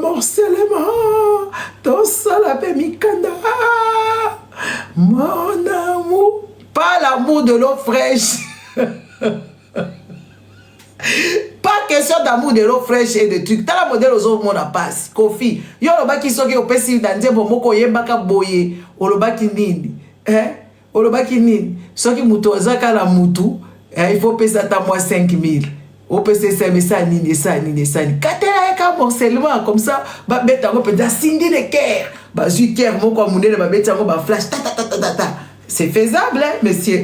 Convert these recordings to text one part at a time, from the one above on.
morcellement, ton salapé mikanda, mon amour. Pas l'amour de l'eau fraîche. Pas question d'amour de l'eau fraîche et de trucs. T'as la modèle aux autres, mon passe. Kofi. Yo le baki soki au pesi danze bomoko yembaka boye. O le baki nini. O le baki nini. Soki mutu ozaka la mutu. Il faut payer ça moi 5000. Au PC ça mais ça nini ça nini ça nini. Katela eka morcellement comme ça. Ba beta ngo peda sindi de cœur. Ba zu cœur moko amune ba beta ngo ba flash ta ta ta ta ta. C'est faisable, hein, monsieur.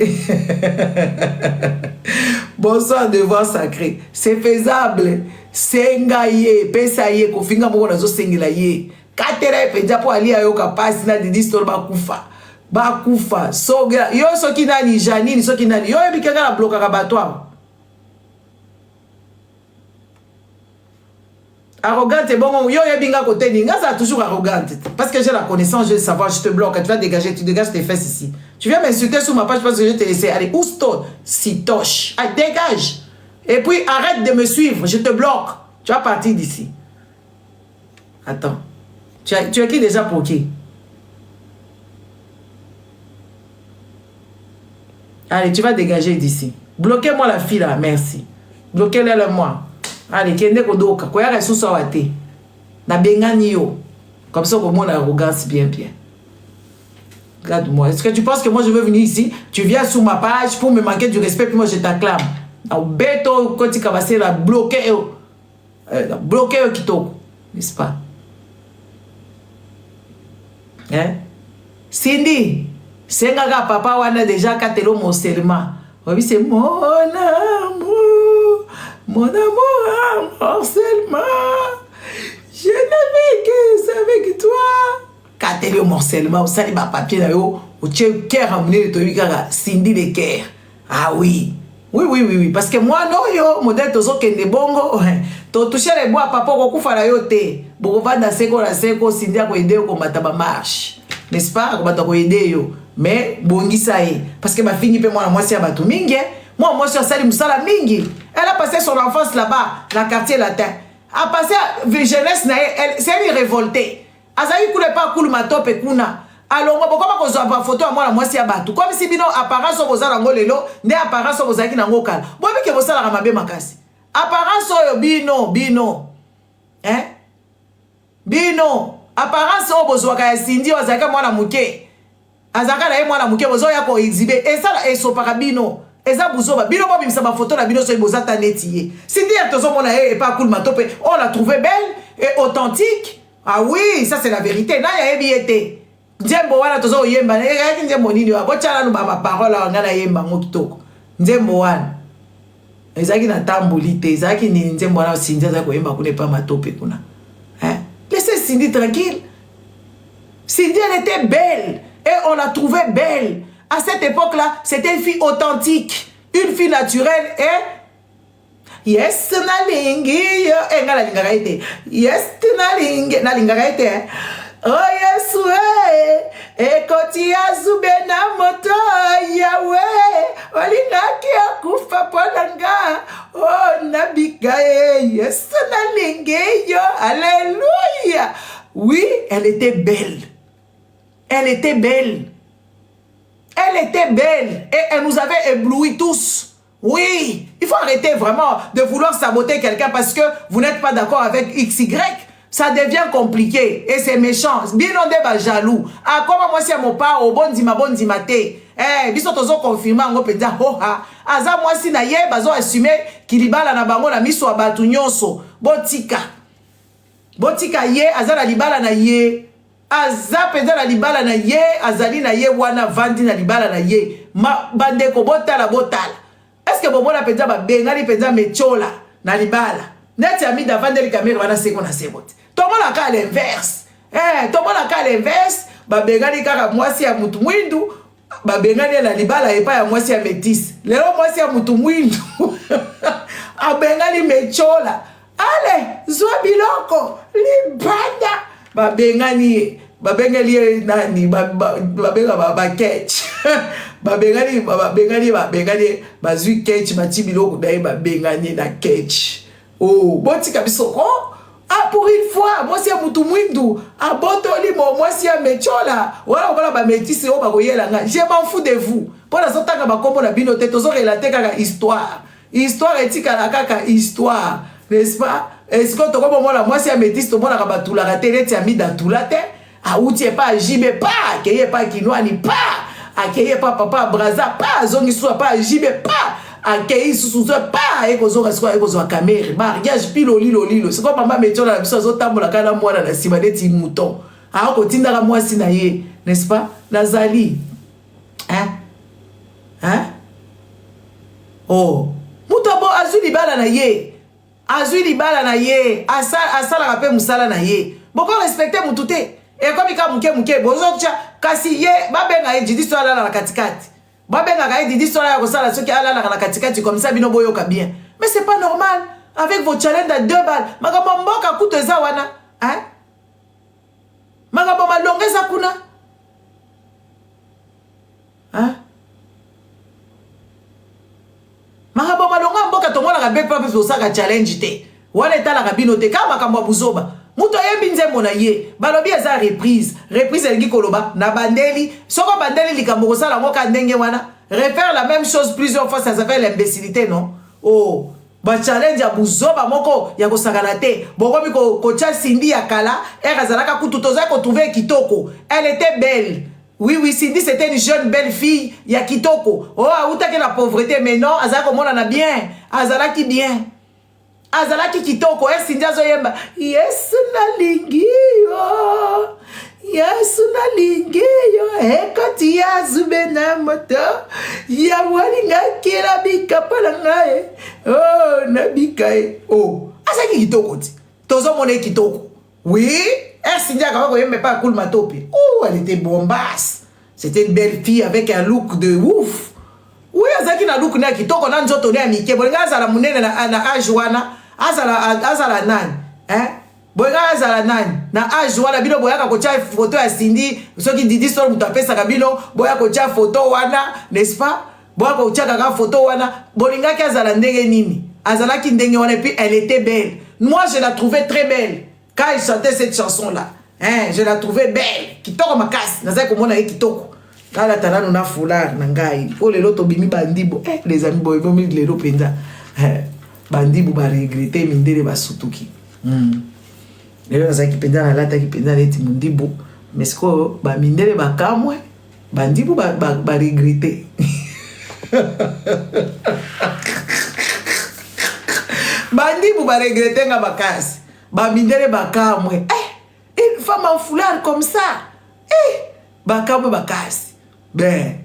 Bonsoir, devoir sacré. C'est faisable. Sengaye, pesaye, kofinga moko nazo sengila ye. Katera peja po ali ayoka pasi na didi store bakufa. Bakufa. So yo soki nani Janine, soki nani. Yo ebikanga la bloka kabatwa. Arrogante, bon, yo yebinga côté ninga, ça toujours arrogante. Parce que j'ai la connaissance, je vais savoir, je te bloque, tu vas dégager, tu dégages tes fesses ici. Tu viens m'insulter sur ma page parce que je t'ai laissé. Allez, ouston, si toche. Allez, dégage. Et puis, arrête de me suivre, je te bloque. Tu vas partir d'ici. Attends. Tu as qui déjà pour qui? Allez, tu vas dégager d'ici. Bloquez-moi la fille là, merci. Bloquez-la moi. Allez, kende kodoka, koyaka suso wate. Na bengani yo. Comme ça, comment on a arrogance bien. Regarde-moi. Est-ce que tu penses que moi je veux venir ici? Tu viens sur ma page pour me manquer du respect, puis moi je t'acclame. Na beto koti kabase la bloquer yo. Bloquer yo kitoko. N'est-ce pas? Hein? Cindy, sengaga papa wana déjà katelo mon serment. Oui, c'est mon amour. Mon amour, morcellement, je n'avais que ça avec toi. Quand tu es au morcellement, ça n'est pas papier là, au cœur amené de toi, Cindy de cœur. Ah oui. Oui, parce que moi, non, yo, modèle tozo kende bongo, to toucher les bois, papa, ko fala yo te. Boko vanda seko la seko, Cindy a ko aider ko mataba marche. N'est-ce pas? Ko mataba ko aider yo. Mais, bongi ça y. Parce que ma fille, peut moi, c'est à batou mingi. Moi, je suis Salim Sala Mingi. Elle a passé son enfance là-bas, dans le quartier latin. Elle a passé la jeunesse, c'est une révoltée. Elle a dit pas cool ma top et kuna. Alors, pourquoi pas qu'on soit en photo à moi, c'est à Batou. Comme si bino apparence au bozala ngolelo, ne apparence au bozaki na ngokal. Bon, mais que bozala ramabe makasi. Apparence au bino. Hein? Bino. Apparence au bozwaka ya Cindy, ozaka mwana muke. Azaka na ye mwana muke, bozo ya ko exhiber. Et ça, et so parabino. Et ça, bino bobi misa ma photo la bino so ibozata netiye. Cindy a tozo mona et pas cool ma tope. On l'a trouvé belle et authentique. Ah oui, ça c'est la vérité. Na ya ebiete. Nzembo wana tozo yemba. E nzembo nini wa bochala no ba parole nga na yemba ngokitoko. Nzembo wana. Ezaki na tambolite, ezaki ni nzembo wana Cindy za ko yemba kune pa matope kuna. Hein? Laissez Cindy tranquille. Cindy elle était belle et on l'a trouvée belle. À cette époque-là, c'était une fille authentique, une fille naturelle et yes nalingi yo enga la lingaraite. Yes nalingi na lingaraite. Oh yes we e koti azube na moto yawe olinga ki akufa polanga oh nabika yes nalingi yo alléluia. Oui, elle était belle. Elle était belle. Elle était belle et elle nous avait éblouis tous. Oui, il faut arrêter vraiment de vouloir saboter quelqu'un parce que vous n'êtes pas d'accord avec XY. Ça devient compliqué et c'est méchant. Bien on débat jaloux. Ah, comment moi c'est mon pas au bon dima te. Eh, biso tozo confirmer ngo peza ho ha. Aza moi si na ye bazo assumer kilibala na bango na miso abatu nyonso. Botika. Botika ye azala libala na ye. Aza peza na libala na ye, azali na ye wana vandi na libala na ye. Ma bandeko botala. Est-ce que bobo na peza ba bengali peza mechola na libala? Neti ami davande li kamera wana seko na sebote. Tomo la ka l'inverse. Tomo la ka l'inverse, ba bengali kaka mwasi ya mutu mwindu, ba bengali na libala epa ya mwasi ya métis. Lelo mwasi ya mutu mwindu. A bengali mechola. Ale, zwa biloko, libanda. Babengani nani babenga catch babengani bazui catch mati biloko dai babengani na catch oh botika biso oh ah pour une fois, moi si mutu mwindu, abotoli moi si mechola, voilà ba métisse o ba koyela nga. Je m'en fous de vous. Pour la sotanga ba kombo na bino te tozo relater kaka histoire. Histoire etika la kaka histoire, n'est-ce pas? Est-ce que to comme moi si métisse to mona ka batula ka tele ti ami datula te? A outie pas jibe pas, keye pas kinwani pas, akeye pas papa braza pas, zongi soit pas jibe pas. Akei sous pas et kozo kaswa e kozo caméra mariage pilo lilo c'est comme maman metio na biso zo tambola kana mwana na simaneti mouton a ko tinda ka mwasi na ye n'est-ce pas nazali oh mutabo azuli bala na ye asala ka pe musala na ye boko respecter mutute e comme ka muke bozo tcha kasi ye babenga e jidi so ala na katikati. Comme ça, bien. Mais c'est pas normal. Avec vos challenges à 2 balles. Magamamboka kuto zawana. Hein? Magamama longue zakuna. Hein? Magamama longa mboka tomona ka bepa pe so saka challenge te. Wana etala ka binote kama kamba buzoba. Muto yembi nzembo na ye balobi eza reprise elingi koloba na bandeli soko bandeli likambo kosala ngoka ndenge wana refaire la même chose plusieurs fois ça s'appelle l'imbécilité non oh ba challenge ya buzoba moko ya kosakana te bokomi ko Cindy ya kala ezalaka kutu toza ko trouver kitoko elle était belle oui Cindy c'était une jeune belle fille ya kitoko oh autaki la pauvreté mais non azalaka komona na bien azalaki bien azalaki kitoko Cindy azoyemba Yesu nalingi ekoti ya zube na moto ya walinga kila bikapa na ngai oh na bikae oh azalaki kitoko ti tozo mona kitoko oui Cindy akaba koyemba pa cool matope oh elle était bombasse c'était une belle fille avec un look de ouf oui azalaki na look na kitoko na nzoto ne amike bolinga azala munene na age wana azala nani bolinga azala nani na age wana bino boyaka kotia photo ya Cindy soki Didi Sol mutu apesaka bino boya kotia photo wana n'est-ce pas boya kotia kaka photo wana bolingaki azala ndenge nini azalaki ndenge wana et puis elle était belle moi je la trouvais très belle quand il chantait cette chanson là je la trouvais belle kitoko makasi nazali komona ye kitoko kala tanano na foulard na ngai po lelo tobimi bandibo les amis boy bomi lelo penza bandibu ba regretter mindele basutuki lelo nazaki penza na lata ki penza neti mundibu mais siko ba mindele bakamwe bandibu ba regretter bandibu ba regretter nga bakasi ba mindele bakamwe une femme en foulard comme ça bakamwe bakasi ben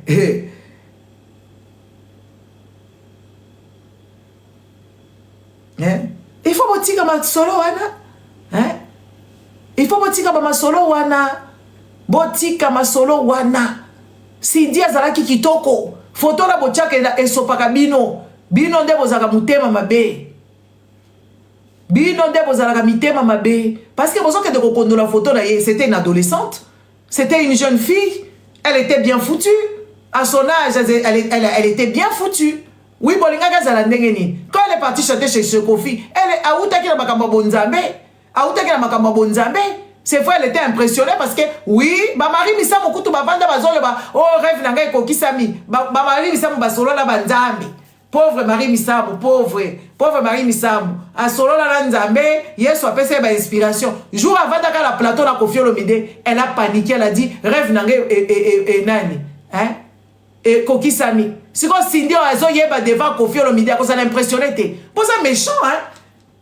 il faut botika masolo wana il faut botika ba masolo wana botika masolo wana Cindy azalaki kitoko photo la botiaka esopaka bino nde bozaka mutema mabe bino nde bozalaka mitema mabe parce que bozoke de kokondola photo na ye c'était une adolescente c'était une jeune fille elle était bien foutue à son âge elle était bien foutue. Oui, bolinga zala ndenge ni. Quand elle est partie chanter chez Kofi, elle a outaki na makambo bonzambe. C'est fois elle était impressionnée parce que oui, ba mari misamo kutu ba banda bazolo ba oh rêve na ngai kokisami. Ba mari misamo ba solo na banzambe. Pauvre Marie Misamo, pauvre Marie Misamo. A solo la nzambe, Yesu a passé ba inspiration. Jour avant d'aka la plateau na Koffi Olomide, elle a paniqué, elle a dit rêve na ngai et nani. Et kokisami. Si quand Cindy Oazo yeba devant Koffi Olomide, ça l'a impressionné. Bon ça méchant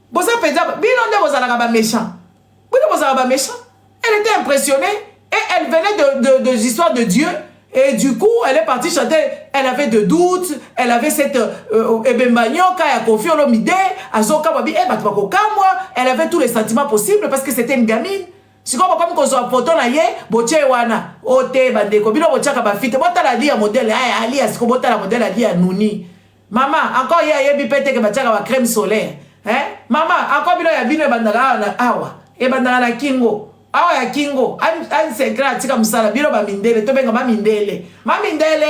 Bon ça peut dire bilonde vous allez méchant. Méchant. Elle était impressionnée et elle venait de l'histoire de Dieu. Et du coup, elle est partie chanter. Elle avait de doutes. Elle avait cette Koffi Olomide, elle avait tous les sentiments possibles parce que c'était une gamine. Si comme qu'on soit photo na ye, boche wana, ote bandeko, bino bochaka ba fite, bota la lia modèle, ali asiko bota la modèle ali nuni. Maman, encore ya yebi pete ke bachaka ba crème solaire. Maman, encore bino ya bino bandaka na awa, e bandaka na kingo. Awa ya kingo, an sekra tika musala bino ba mindele, to benga ba mindele. Ma mindele,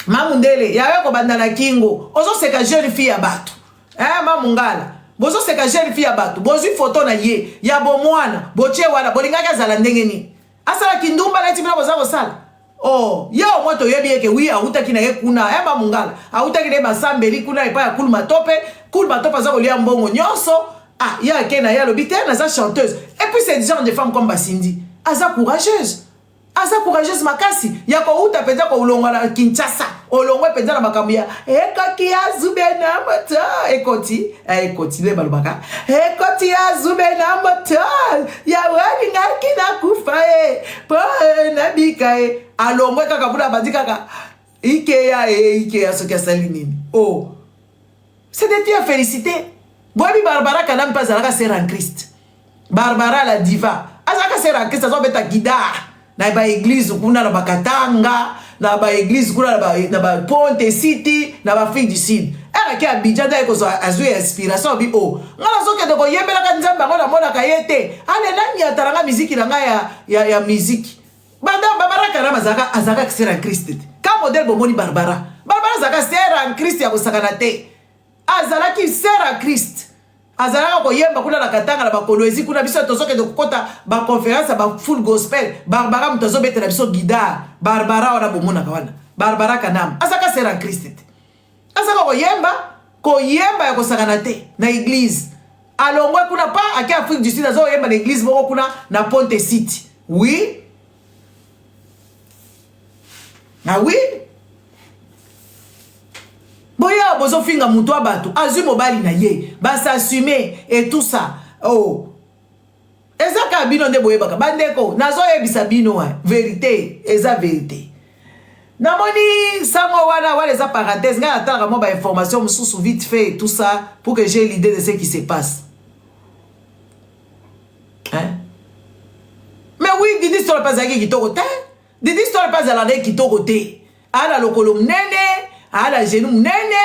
Ma mundele, ya ko bandana kingo. Ozo seka jeune fille ya bato. Ma mungala. bozo seka jeune fille ya bato bozwi photo na ye ya bomwana botie wana bolingaki azala ndenge nini asala kindumba na tibina boza kosala oh yo moto yebi eke wi autaki na ye kuna yamba mungala autaki na basambeli kuna epa ya kulma tope za kolia mbongo nyonso ah ya kena ya lobite na za chanteuse et puis c'est genre de femme comme Basindi aza courageuse makasi ya ko uta penza ko ulongwa na Kinshasa olongwe penza na makambo ya ekoti ya zube na moto ekoti le balobaka ekoti ya zube na moto ya wani ngaki na kufa po na bika alongwe kaka bula bandika kaka ike ya soki asali nini oh c'est des filles à féliciter bobi Barbara Kanam pas alaka sœur en Christ Barbara la diva azaka sœur en Christ azobeta guitare na ba église kuna na bakatanga na ba église kuna na ba Ponte City na ba Afrique du Sud era ki Abidjan da ko azwe inspiration bi o ngala soke de ko yembela ka nzamba ngona mona ka yete ale nani ataranga muziki na ya muziki banda Barbara Kanam azaka sœur en Christ ka modèle bomoni Barbara azaka sœur en Christ ya bosakana te azalaki sœur en Christ azalaka koyemba kuna na katanga na bakoloezi kuna biso tozoke de kokota ba conférence ba full gospel Barbara mtozo betela biso guitare Barbara wana bomona kawana Barbara Kanam azaka sœur en Christ azaka koyemba ya kosakana te na église alongwe kuna pa aki Afrique du Sud azo yemba na église moko kuna na Ponte City oui na oui boya bozo finga muto abato azu mobali na ye ba s'assumer et tout ça oh ezaka bino nde boye baka bandeko nazo yebisa bino wa vérité eza vérité namoni sango wana eza parenthèse nga atanga mo ba information mususu vite fait et tout ça pour que j'ai l'idée de ce qui se passe hein mais oui Didi Store pas zaki kitoko te Didi Store pas ala de kitoko te ala lokolo mnene ala genou munene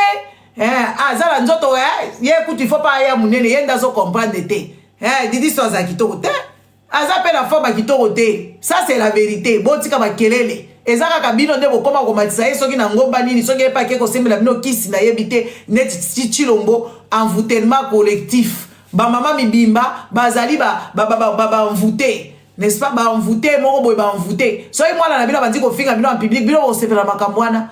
azala nzoto ye kuti faut pas ya munene yenda zo comprendre te Didi Store za kitoko te aza pe la forme kitoko te ça c'est la vérité botika bakelele ezaka kabino nde bokoma komatisa ye soki na ngomba nini soki epa ke kosembela bino kisi na yebite net chilombo envoûtement collectif ba mama mibimba bazali ba envoûté n'est-ce pas ba envoûté moko boy ba envoûté soki mwana na bino bandi ko finga bino en public bino ko sepela makamwana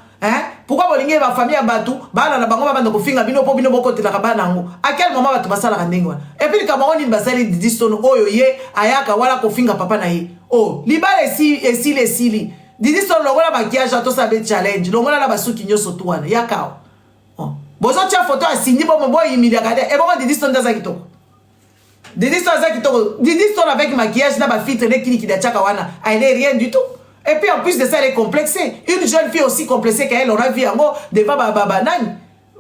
pourquoi bolinge ba famille batu bana na bango banda ko finga bino po bino boko telaka bana ngo à quel moment batu basala kandengo et puis ka bango ni basali Didi Store oyo ye ayaka wala ko finga papa na ye oh libale esili Didi Store longola maquillage to sabe challenge longola na basuki nyoso to wana yakao oh bozo tia photo asindi bo mo boy imilia kade e bongo Didi Store ndaza kitoko Didi Store avec maquillage na ba filtre ne kini kidachaka wana elle est rien du tout. Et puis en plus de ça, elle est complexée. Une jeune fille aussi complexée qu'elle, on a vu en haut, devant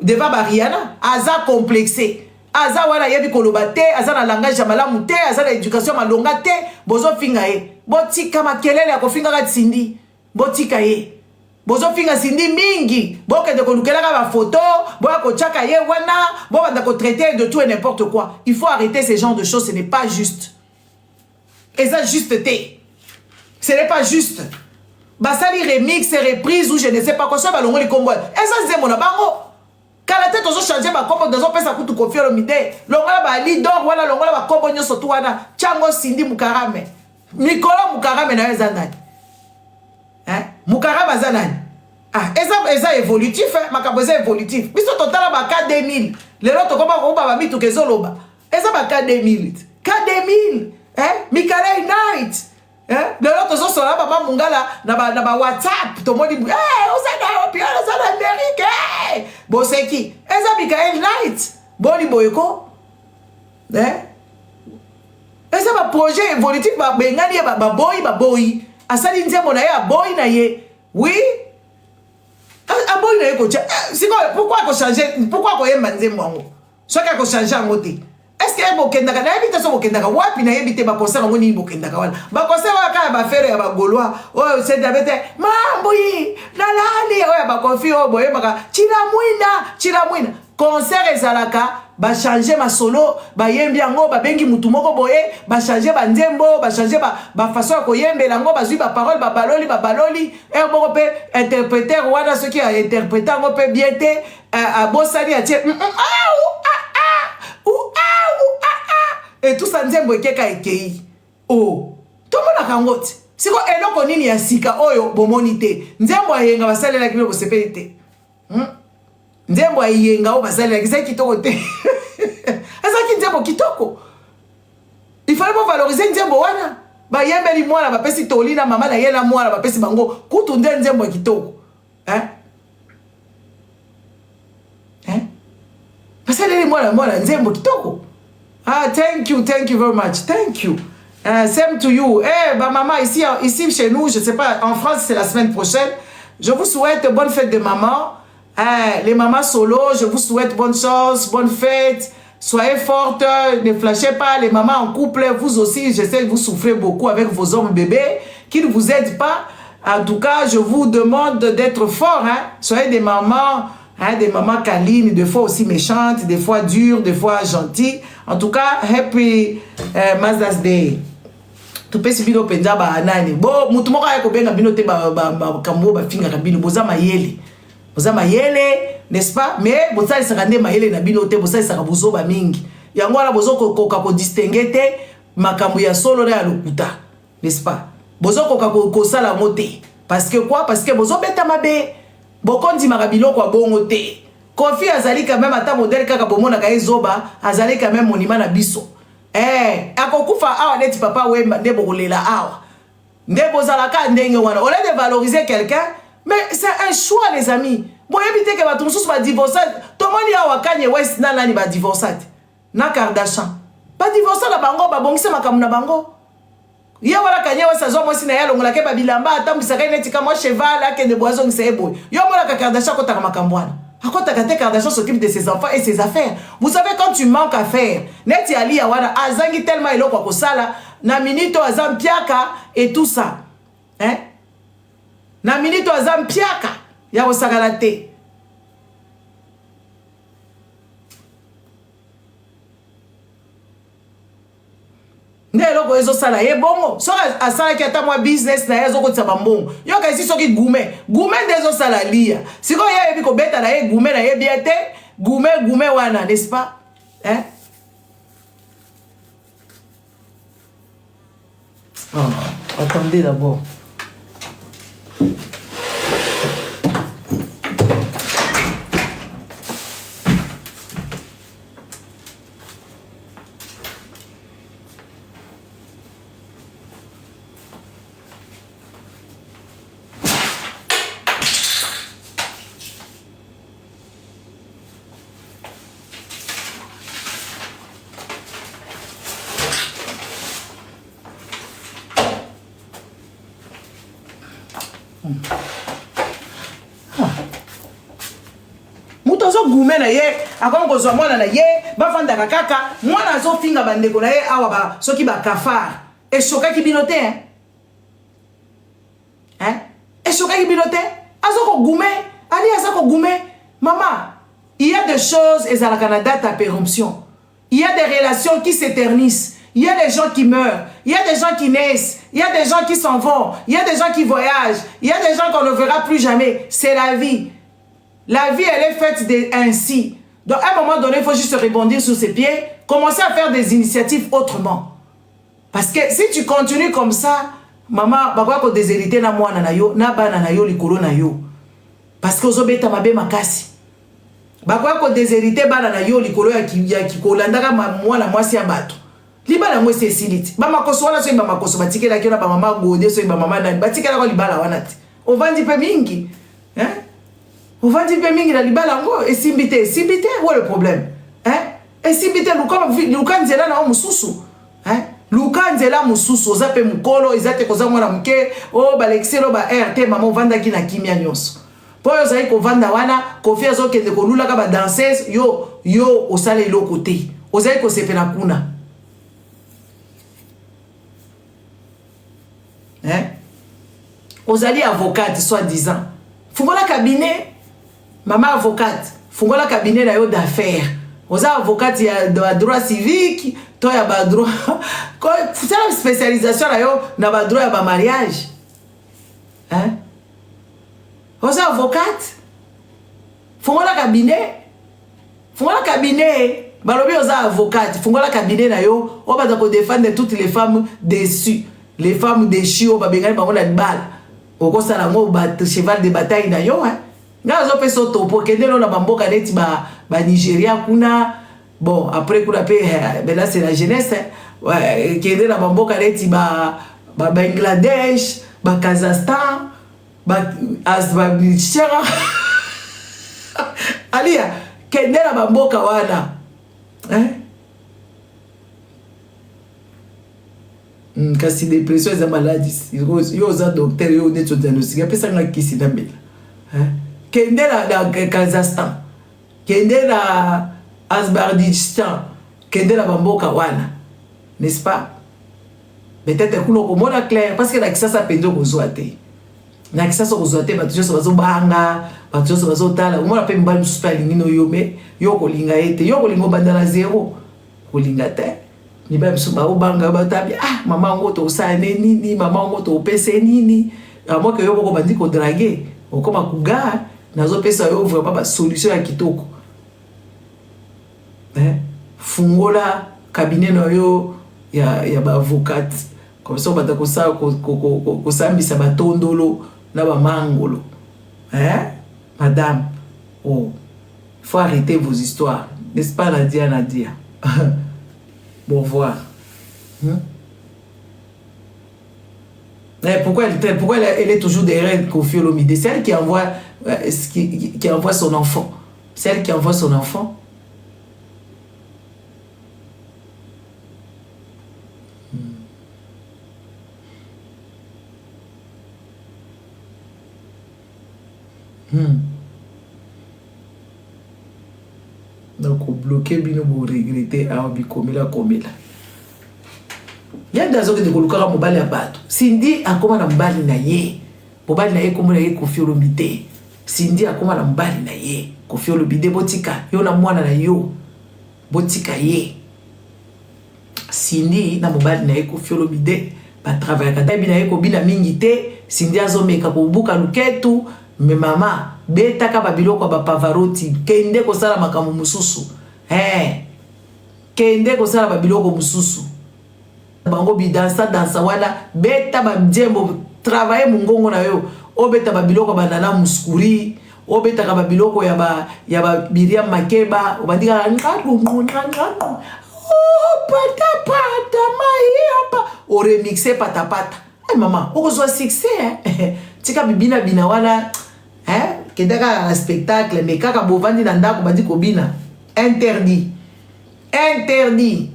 devant Rihanna, Aza complexée. Aza wala yebi kolobate, Aza na langage malamu te, Aza na éducation malonga te, bozo finga ye. Botika makelele ya kofinga ka Cindy. Botika ye. Bozo finga Cindy mingi. Boke de kolukela ka ba photo, boya ko chaka ye wana, bo banda ko traiter de tout et n'importe quoi. Il faut arrêter ce genre de choses, ce n'est pas juste. Et ça juste te. Ce n'est pas juste. Basali remix, reprise ou je ne sais pas quoi. Ça va l'ongoli combo. Et ça c'est mon abango. Quand la tête aux changer ma combo dans un pesa kutu kofi le mide. Longola ba leader wala longola ba combo nyoso tu wana. Chango Cindy Mukarame. Nicolas Mukarame na ezanani. Mukarame zanani. Ah, eza évolutif makambo eza évolutif. Biso totala ba K 2000. Lelo to koma ko ba mitu kezoloba. Eza ba K 2000. K 2000. Mikalei Night. De l'autre chose là papa mungala na ba WhatsApp to modi osana opiola sana Amerique boseki eza Michael Knight boni boyeko eza ba projet évolutif ba bengani ba boy asali nzembo na ye boy na ye oui a boy na ye ko siko pourquoi ko yemba nzembo ngo soka ko changer ngote. Est-ce que bokendaka na yebite so bokendaka wapi na yebite ba concert ngo ni bokendaka wana ba concert waka ba fere ya ba golwa oyo c'est dabete mambo yi nalali oyo ba konfi oyo boye baka chiramwina concert ezalaka ba changer ma solo ba yembi yango ba bengi mutu moko boye ba changer ba nzembo ba changer ba façon ko yembela ngo bazui ba parole ba baloli moko pe interpréter wana ce qui a interprété ngo pe bien te a bosani a tie et tout ça nzembo ekeka ekei. Oh, tout le monde a kangote. Si ko eloko nini ya sika oyo bomoni te. Nzembo ayenga basalela kilo bosepeli te. Nzembo ayenga o basalela kisa kitoko te. Asa ki nzembo kitoko. Il fallait pas valoriser nzembo wana. Ba yembeli mwana ba pesi tolina mama na yela mwana ba pesi bango kutu nzembo kitoko. Basalela mwana nzembo kitoko. Thank you very much. Thank you. Same to you. Bah maman, ici chez nous, je sais pas, en France, c'est la semaine prochaine. Je vous souhaite bonne fête de maman. Les mamans solo, je vous souhaite bonne chance, bonne fête. Soyez fortes, ne flashez pas. Les mamans en couple, vous aussi, je sais que vous souffrez beaucoup avec vos hommes bébés qui ne vous aident pas. En tout cas, je vous demande d'être forts. Soyez des mamans câlines, des fois aussi méchantes, des fois dures, des fois gentilles. En tout cas, happy Mother's Day. Tu peux subir au penja ba nani. Bo mutu moko ya ko benga bino te ba kambo ba finga ka bino boza mayele. Boza mayele, n'est-ce pas? Mais boza saka nde mayele na bino te boza saka bozo ba mingi. Yango ala bozo ko distinguer te makambo ya solo na ya lokuta. N'est-ce pas? Bozo ko sala mote. Parce que quoi? Parce que bozo beta mabe. Bokondi makabilo kwa bongo te. Kofi azali quand même ata modèle kaka bomona ka ezoba, azali quand même monima na biso. Akokufa awa neti papa wemba nde bokolela awa. Nde bozalaka ndenge wana. Au lieu de valoriser quelqu'un, mais c'est un choix les amis. Bon éviter que ba tumsusu ba divorcer. Tomoni awa Kanye West na nani ba divorcer. Na Kardashian. Ba divorcer la bango ba bongisa makamu na bango. Ye wala Kanye West azo mosi na ya longola ke ba bilamba atambisa ka neti kama cheval akende boazo ngisebo. Yo mona ka Kardashian ko taka makambwana. Quand Kardashian s'occupe de ses enfants et ses affaires. Vous savez, quand tu manques à faire, Neti Ali Awada, Azangi tellement il a sala, na minito azam piaka et tout ça. Hein? Na minito azam piaka, ya osagalate. Neloko ezo sala ye bongo so asala ki ata mwa business na ezo ko tsaba mbongo yo ka isi soki gume ndezo sala lia siko ye ebi ko beta na ye gume na ye biete gume wana n'est-ce pas hein attendez d'abord. Mutozo gume na ye akongo zo mwana na ye bafanda kaka mwana zo finga bandeko na ye awa ba soki ba kafar e shoka ki binote hein e shoka ki binote azoko gume ali azoko gume maman il y a des choses et à la Canada ta péremption il y a des relations qui s'éternisent. Il y a des gens qui meurent, il y a des gens qui naissent, il y a des gens qui s'en vont, il y a des gens qui voyagent, il y a des gens qu'on ne verra plus jamais. C'est la vie. La vie, elle est faite ainsi. Donc, à un moment donné, il faut juste rebondir sur ses pieds, commencer à faire des initiatives autrement. Parce que si tu continues comme ça, maman, bakwa ko déshérité na mwana na yo, na bana na yo likolo na yo. Parce que ozobeta mabe makasi. Bakwa ko déshérité bana na yo likolo ya kikolandaka mwana mwasi ya bato. Libala mwe se siliti. Ba makoso wana so ba makoso batikela kiona ba mama gode so ba mama nani batikela ko libala wana ti. Ovandi pe mingi. Hein? Ovandi pe mingi na libala ngo esimbite où est le problème? Hein? Esimbite lukanzela na mususu. Hein? Lukanzela mususu ozape mukolo ezate koza mwana muke o balexelo ba RT mama ovanda ki na kimia nyonso. Po yo zai ko vanda wana kofia zo kende ko lula ka ba danseuse yo osale lo côté. Ozai ko sepena kuna. Hein? Ozali avocate soi-disant. Fungola cabinet, maman avocate. Fungola cabinet d'affaires. Oza avocate ya droit civique, toi ya ba droit. C'est la spécialisation na ba droit ya ba mariage. Hein? Oza avocate. Fungola cabinet. balobi oza avocate fungola cabinet na yo o baza ko défendre toutes les femmes déçues, les femmes déchues o babengani bango na libala okosala ngo ba cheval de bataille na yo hein. Nga zo peso topo kende no na bamboka neti ba Nigeria kuna bon après kuna pe ben là c'est la jeunesse hein. Ouais, kende na bamboka neti ba Bangladesh, ba Kazakhstan, ba Azerbaïdjan. Alia kende na bamboka wana hein. Kasi dépression est une maladie. Yo za docteur yo ne to diagnostic apesa nga kisi na mbela hein. Kende na Kazakhstan, kende na Azerbaïdjan, kende na bamboka wana, n'est-ce pas? Peut-être que nous sommes clair parce que la kisasa penjo kozoate. Na kisasa kozoate ba tujo bazo banga, ba tujo bazo tala. Umona pe mbali musupa lingino yo me, yo kolinga ete, yo kolingo bandala zero. Kolinga te. Ni ba musupa banga ba tabi mama ngo to sa nini, mama ngo to pese nini. Amo ke yo ko bandi ko draguer. Okoma kuga nazo pesa yo vraiment ba solution ya kitoko. Fungola cabinet no yo ya ba avocat. Comme ça, on va kosambisa batondolo na ba mangolo. Hein? Madame, oh, il faut arrêter vos histoires. N'est-ce pas, Nadia, Nadia? Bon, voir. Pourquoi elle est toujours derrière Koffi Olomide? C'est elle qui envoie son enfant. C'est elle qui envoie son enfant. Donc bloquer bino bo regretter a bi komela. Ya dazo ke de kolukaka mobali ya bato. Cindy akoma na mbali na ye. Mobali na ye komona ye Koffi Olomide. Cindy akoma na mbali na ye Koffi Olomide botika yo na mwana na yo. Botika ye. Cindy na mobali na ye Koffi Olomide ba travailler ka tabi na ye ko bina mingi te. Cindy azomeka ko buka luketu. Me mama beta ka babiloko ba Pavarotti kende ko sala makamu mususu kende ko sala babiloko mususu bango bidansa dansa wana beta ba mjembo travailler mungongo na yo o beta babiloko ba nana muskuri o beta ka babiloko ya ba Miriam Makeba obandika ngadu pata mai o remixer pata mama o zo succès tika bibina bina wana kedaka spectacle mais kaka bovandi na ndako bandi kobina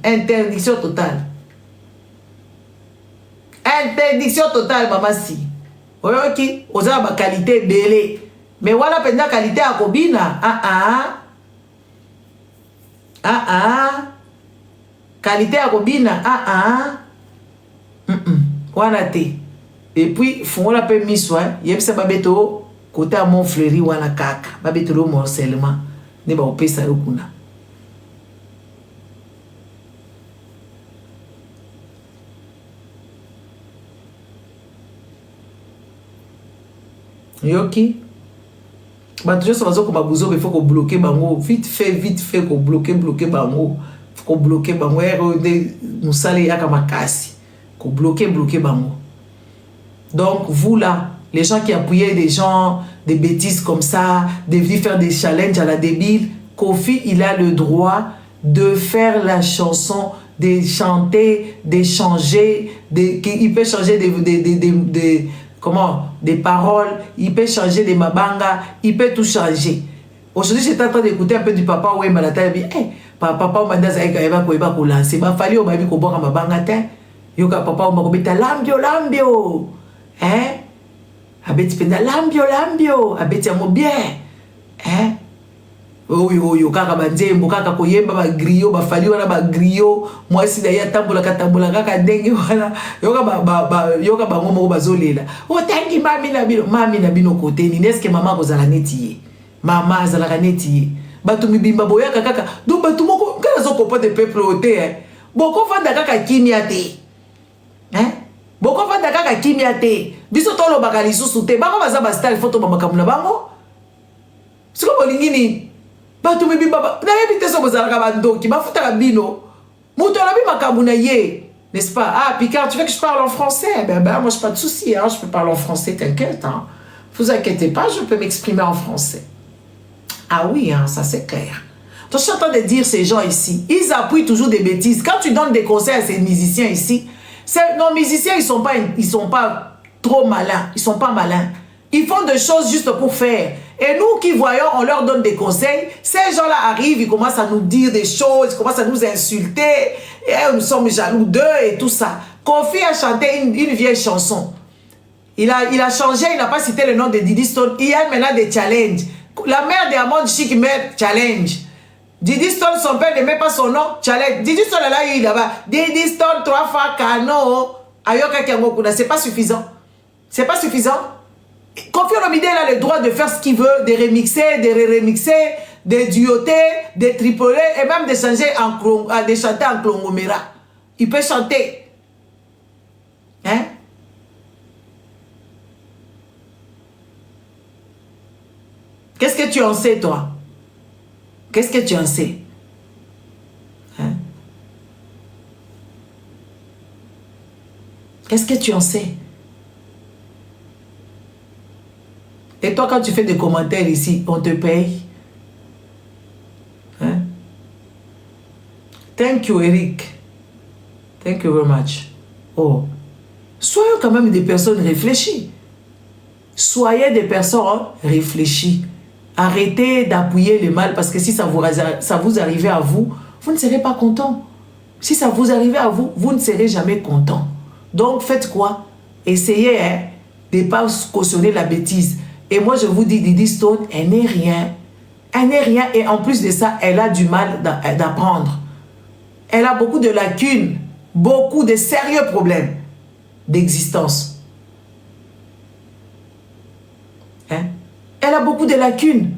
interdiction totale mama si oyoki oza ba qualité belé mais wala penda qualité ya kobina qualité ya kobina wana te. Et puis fongola pe miswa yebisa babeto côté à mon fleury wana kaka babeto lo morcellement ne ba opesa yo kuna. Yoki bato jo so bazo ko babuzo il faut ko bloquer bango vite fait ko bloquer bango ko bloquer bango de musale yaka makasi ko bloquer bango. Donc vous là, les gens qui appuyaient des gens, des bêtises comme ça, de venir faire des challenges à la débile, Koffi, il a le droit de faire la chanson, de chanter, d'échanger, il peut changer des paroles, il peut changer des mabanga, il peut tout changer. Aujourd'hui, j'étais en train d'écouter un peu du papa Wemba la taille, papa Wemba Zaïka Eva Koeba ko lancer, ma fali o babi ko boka mabanga te, yoka papa Wemba ko beta lambio. Abeti penda lambio abeti amo bien oyo kaka banzembo kaka koyemba ba griot ba fali wana ba griot mwasi da ya tambola kaka ndenge wana yoka ba ngoma ko bazolela tangi mami na bino kote ni neske mama ko zala neti ye mama zala neti ye batu mibimba boyaka kaka do batu moko kana zo kopa de peuple ote boko fanda kaka kimia te boko fanda kaka kimia te biso tolo bakali susu te bako baza ba star photo ba makamuna bango siko bolingini Bato mebi baba. Na yebite so bozalaka bandoki. Bafuta bino. Mouto la bi makabuna ye. N'est-ce pas? Ah, Picard, tu veux que je parle en français? Ben, moi, je n'ai pas de souci. Hein? Je peux parler en français, t'inquiète. Hein? Vous inquiétez pas, je peux m'exprimer en français. Ah oui, hein, ça c'est clair. Donc, je suis en train de dire ces gens ici, ils appuient toujours des bêtises. Quand tu donnes des conseils à ces musiciens ici, nos musiciens, ils sont pas trop malins. Ils sont pas malins. Ils font des choses juste pour faire. Et nous qui voyons, on leur donne des conseils. Ces gens-là arrivent, ils commencent à nous dire des choses, ils commencent à nous insulter. Et nous sommes jaloux d'eux et tout ça. Kofi a chanté une vieille chanson. Il a changé, il n'a pas cité le nom de Diddy Stone. Il y a maintenant des challenges. La mère d'Amond Chic met challenge. Diddy Stone, son père ne met pas son nom, challenge. Diddy Stone, là, il là-bas. Diddy Stone, 3 fois Kano. Ayoka Kiangokuna, c'est pas suffisant. C'est pas suffisant. Kofi Olomide a le droit de faire ce qu'il veut, de remixer, de remixer, de duoter, de tripoler et même de changer de chanter en congomera. Il peut chanter. Hein? Qu'est-ce que tu en sais, toi? Qu'est-ce que tu en sais? Hein? Qu'est-ce que tu en sais? Et toi, quand tu fais des commentaires ici, on te paye. Hein? Thank you, Eric. Thank you very much. Oh. Soyons quand même des personnes réfléchies. Soyez des personnes réfléchies. Arrêtez d'appuyer le mal parce que si ça vous arrivait à vous, vous ne serez pas content. Si ça vous arrivait à vous, vous ne serez jamais content. Donc, faites quoi? Essayez de ne pas cautionner la bêtise. Et moi, je vous dis, Diddy Stone, elle n'est rien. Elle n'est rien. Et en plus de ça, elle a du mal d'apprendre. Elle a beaucoup de lacunes, beaucoup de sérieux problèmes d'existence. Hein? Elle a beaucoup de lacunes.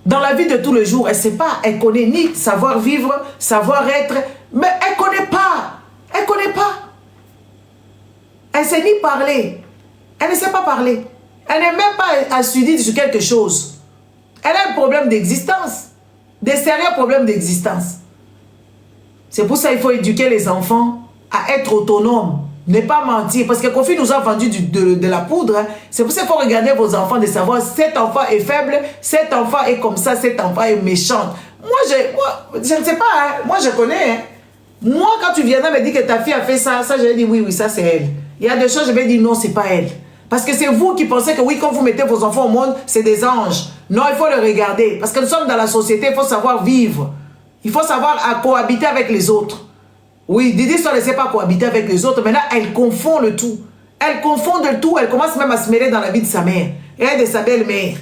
Dans la vie de tous les jours, elle ne sait pas. Elle connaît ni savoir-vivre, savoir-être. Mais elle ne connaît pas. Elle ne connaît pas. Elle ne sait ni parler. Elle ne sait pas parler. Elle n'est même pas assidue sur quelque chose. Elle a un problème d'existence. Des sérieux problèmes d'existence. C'est pour ça qu'il faut éduquer les enfants à être autonomes. Ne pas mentir. Parce que Kofi nous a vendu de la poudre. Hein. C'est pour ça qu'il faut regarder vos enfants de savoir cet enfant est faible, cet enfant est comme ça, cet enfant est méchant. Moi, je ne sais pas. Hein. Moi, je connais. Hein. Moi, quand tu viendrais me dire que ta fille a fait ça, je vais dire oui, ça c'est elle. Il y a des choses, je vais dire non, c'est pas elle. Parce que c'est vous qui pensez que oui, quand vous mettez vos enfants au monde, c'est des anges. Non, il faut le regarder. Parce que nous sommes dans la société, il faut savoir vivre. Il faut savoir cohabiter avec les autres. Oui, Diddy Stone ne sait pas cohabiter avec les autres. Maintenant, elle confond le tout. Elle confond le tout. Elle commence même à se mêler dans la vie de sa mère et de sa belle-mère.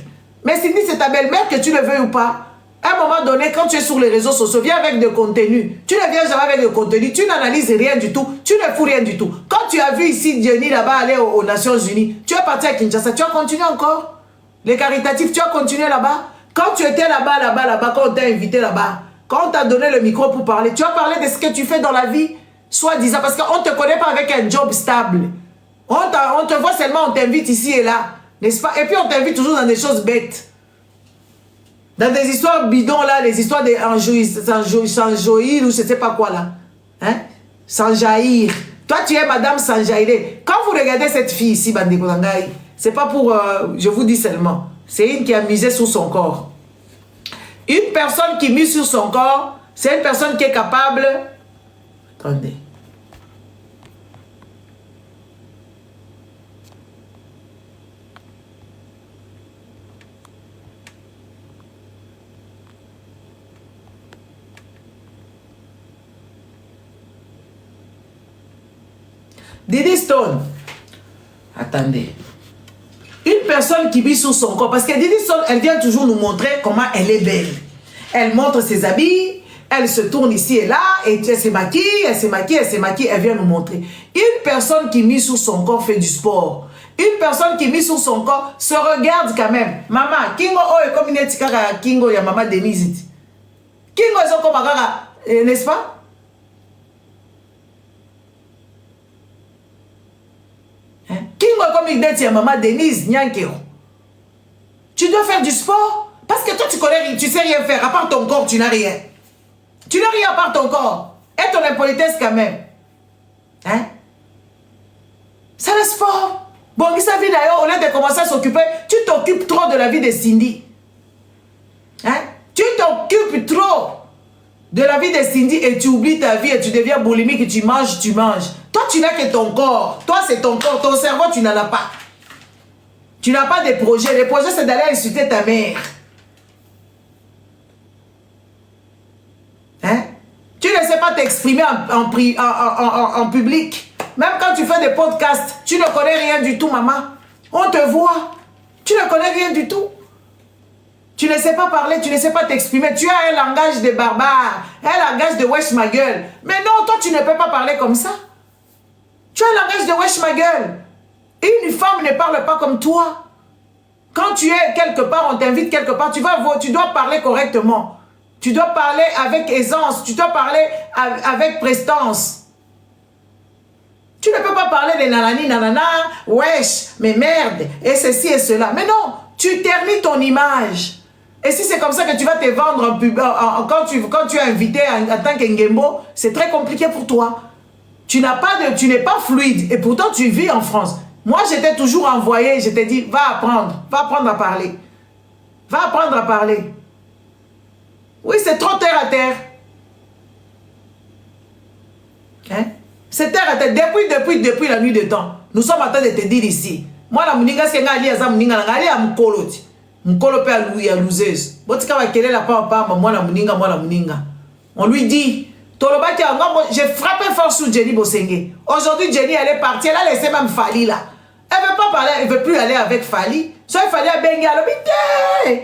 Mais Cindy, c'est ta belle-mère, que tu le veuilles ou pas. À un moment donné, quand tu es sur les réseaux sociaux, viens avec des contenus. Tu ne viens jamais avec des contenus. Tu n'analyses rien du tout. Tu ne fous rien du tout. Quand tu as vu ici Johnny là-bas aller aux Nations Unies, tu es parti à Kinshasa. Tu as continué encore. Les caritatifs, tu as continué là-bas. Quand tu étais là-bas, quand on t'a invité là-bas, quand on t'a donné le micro pour parler, tu as parlé de ce que tu fais dans la vie, soi-disant, parce qu'on ne te connaît pas avec un job stable. On te voit seulement, on t'invite ici et là, n'est-ce pas? Et puis on t'invite toujours dans des choses bêtes. Dans des histoires bidons là, les histoires sans jaillir ou je ne sais pas quoi là. Hein? Sans jaillir. Toi tu es madame sans jaillir. Quand vous regardez cette fille ici, Bandeko Nangai, c'est pas pour, je vous dis seulement, c'est une qui a misé sur son corps. Une personne qui mise sur son corps, c'est une personne qui est capable... Attendez. Diddy Stone. Attendez. Une personne qui vit sur son corps. Parce que Diddy Stone, elle vient toujours nous montrer comment elle est belle. Elle montre ses habits. Elle se tourne ici et là. Et elle se maquille, elle se maquille, elle se maquille. Elle vient nous montrer. Une personne qui mise sur son corps fait du sport. Une personne qui mise sur son corps se regarde quand même. Maman, Kingo oh comme une etikaka Kingo ya maman Denise. Kingo est comme agara, n'est-ce pas? Kingo comme une dette ya maman Denise Nyankeo. Tu dois faire du sport parce que toi tu connais, tu sais rien faire. À part ton corps, tu n'as rien. Tu n'as rien à part ton corps. Et ton impolitesse quand même. Hein? Ça laisse fort. Bon, ça vie d'ailleurs, au lieu de commencer à s'occuper, tu t'occupes trop de la vie de Cindy. Hein? Tu t'occupes trop de la vie de Cindy et tu oublies ta vie et tu deviens boulimique et tu manges, tu manges. Toi, tu n'as que ton corps. Toi, c'est ton corps. Ton cerveau, tu n'en as pas. Tu n'as pas de projet. Le projet, c'est d'aller insulter ta mère. Hein? Tu ne sais pas t'exprimer en public. Même quand tu fais des podcasts, tu ne connais rien du tout, maman. On te voit. Tu ne connais rien du tout. Tu ne sais pas parler, tu ne sais pas t'exprimer. Tu as un langage de barbare, un langage de wesh ma gueule. Mais non, toi, tu ne peux pas parler comme ça. Tu as un langage de wesh ma gueule. Une femme ne parle pas comme toi. Quand tu es quelque part, on t'invite quelque part, tu dois parler correctement. Tu dois parler avec aisance, tu dois parler avec prestance. Tu ne peux pas parler de nanani, nanana, wesh, mais merde, et ceci et cela. Mais non, tu ternis ton image. Et si c'est comme ça que tu vas te vendre quand tu es invité en tant qu'Ngembo, c'est très compliqué pour toi. Tu n'es pas fluide et pourtant tu vis en France. Moi, j'étais toujours envoyé, je t'ai dit, va apprendre à parler. Va apprendre à parler. Oui, c'est trop terre à terre. Hein? C'est terre à terre. Depuis la nuit de temps, nous sommes en train de te dire ici. Moi, la mouninga, c'est nga liya za mouninga, nga liya mkoloti. Mkolo pe a louzeuse. Botika va kele la papa, moi la mouninga. On lui dit, Tolobaki, j'ai frappé fort sur Jenny Bosenge. Aujourd'hui, Jenny, elle est partie, elle a laissé même Fali là. Elle ne veut pas parler, elle ne veut plus aller avec Fali. Soit il fallait à Bengi, elle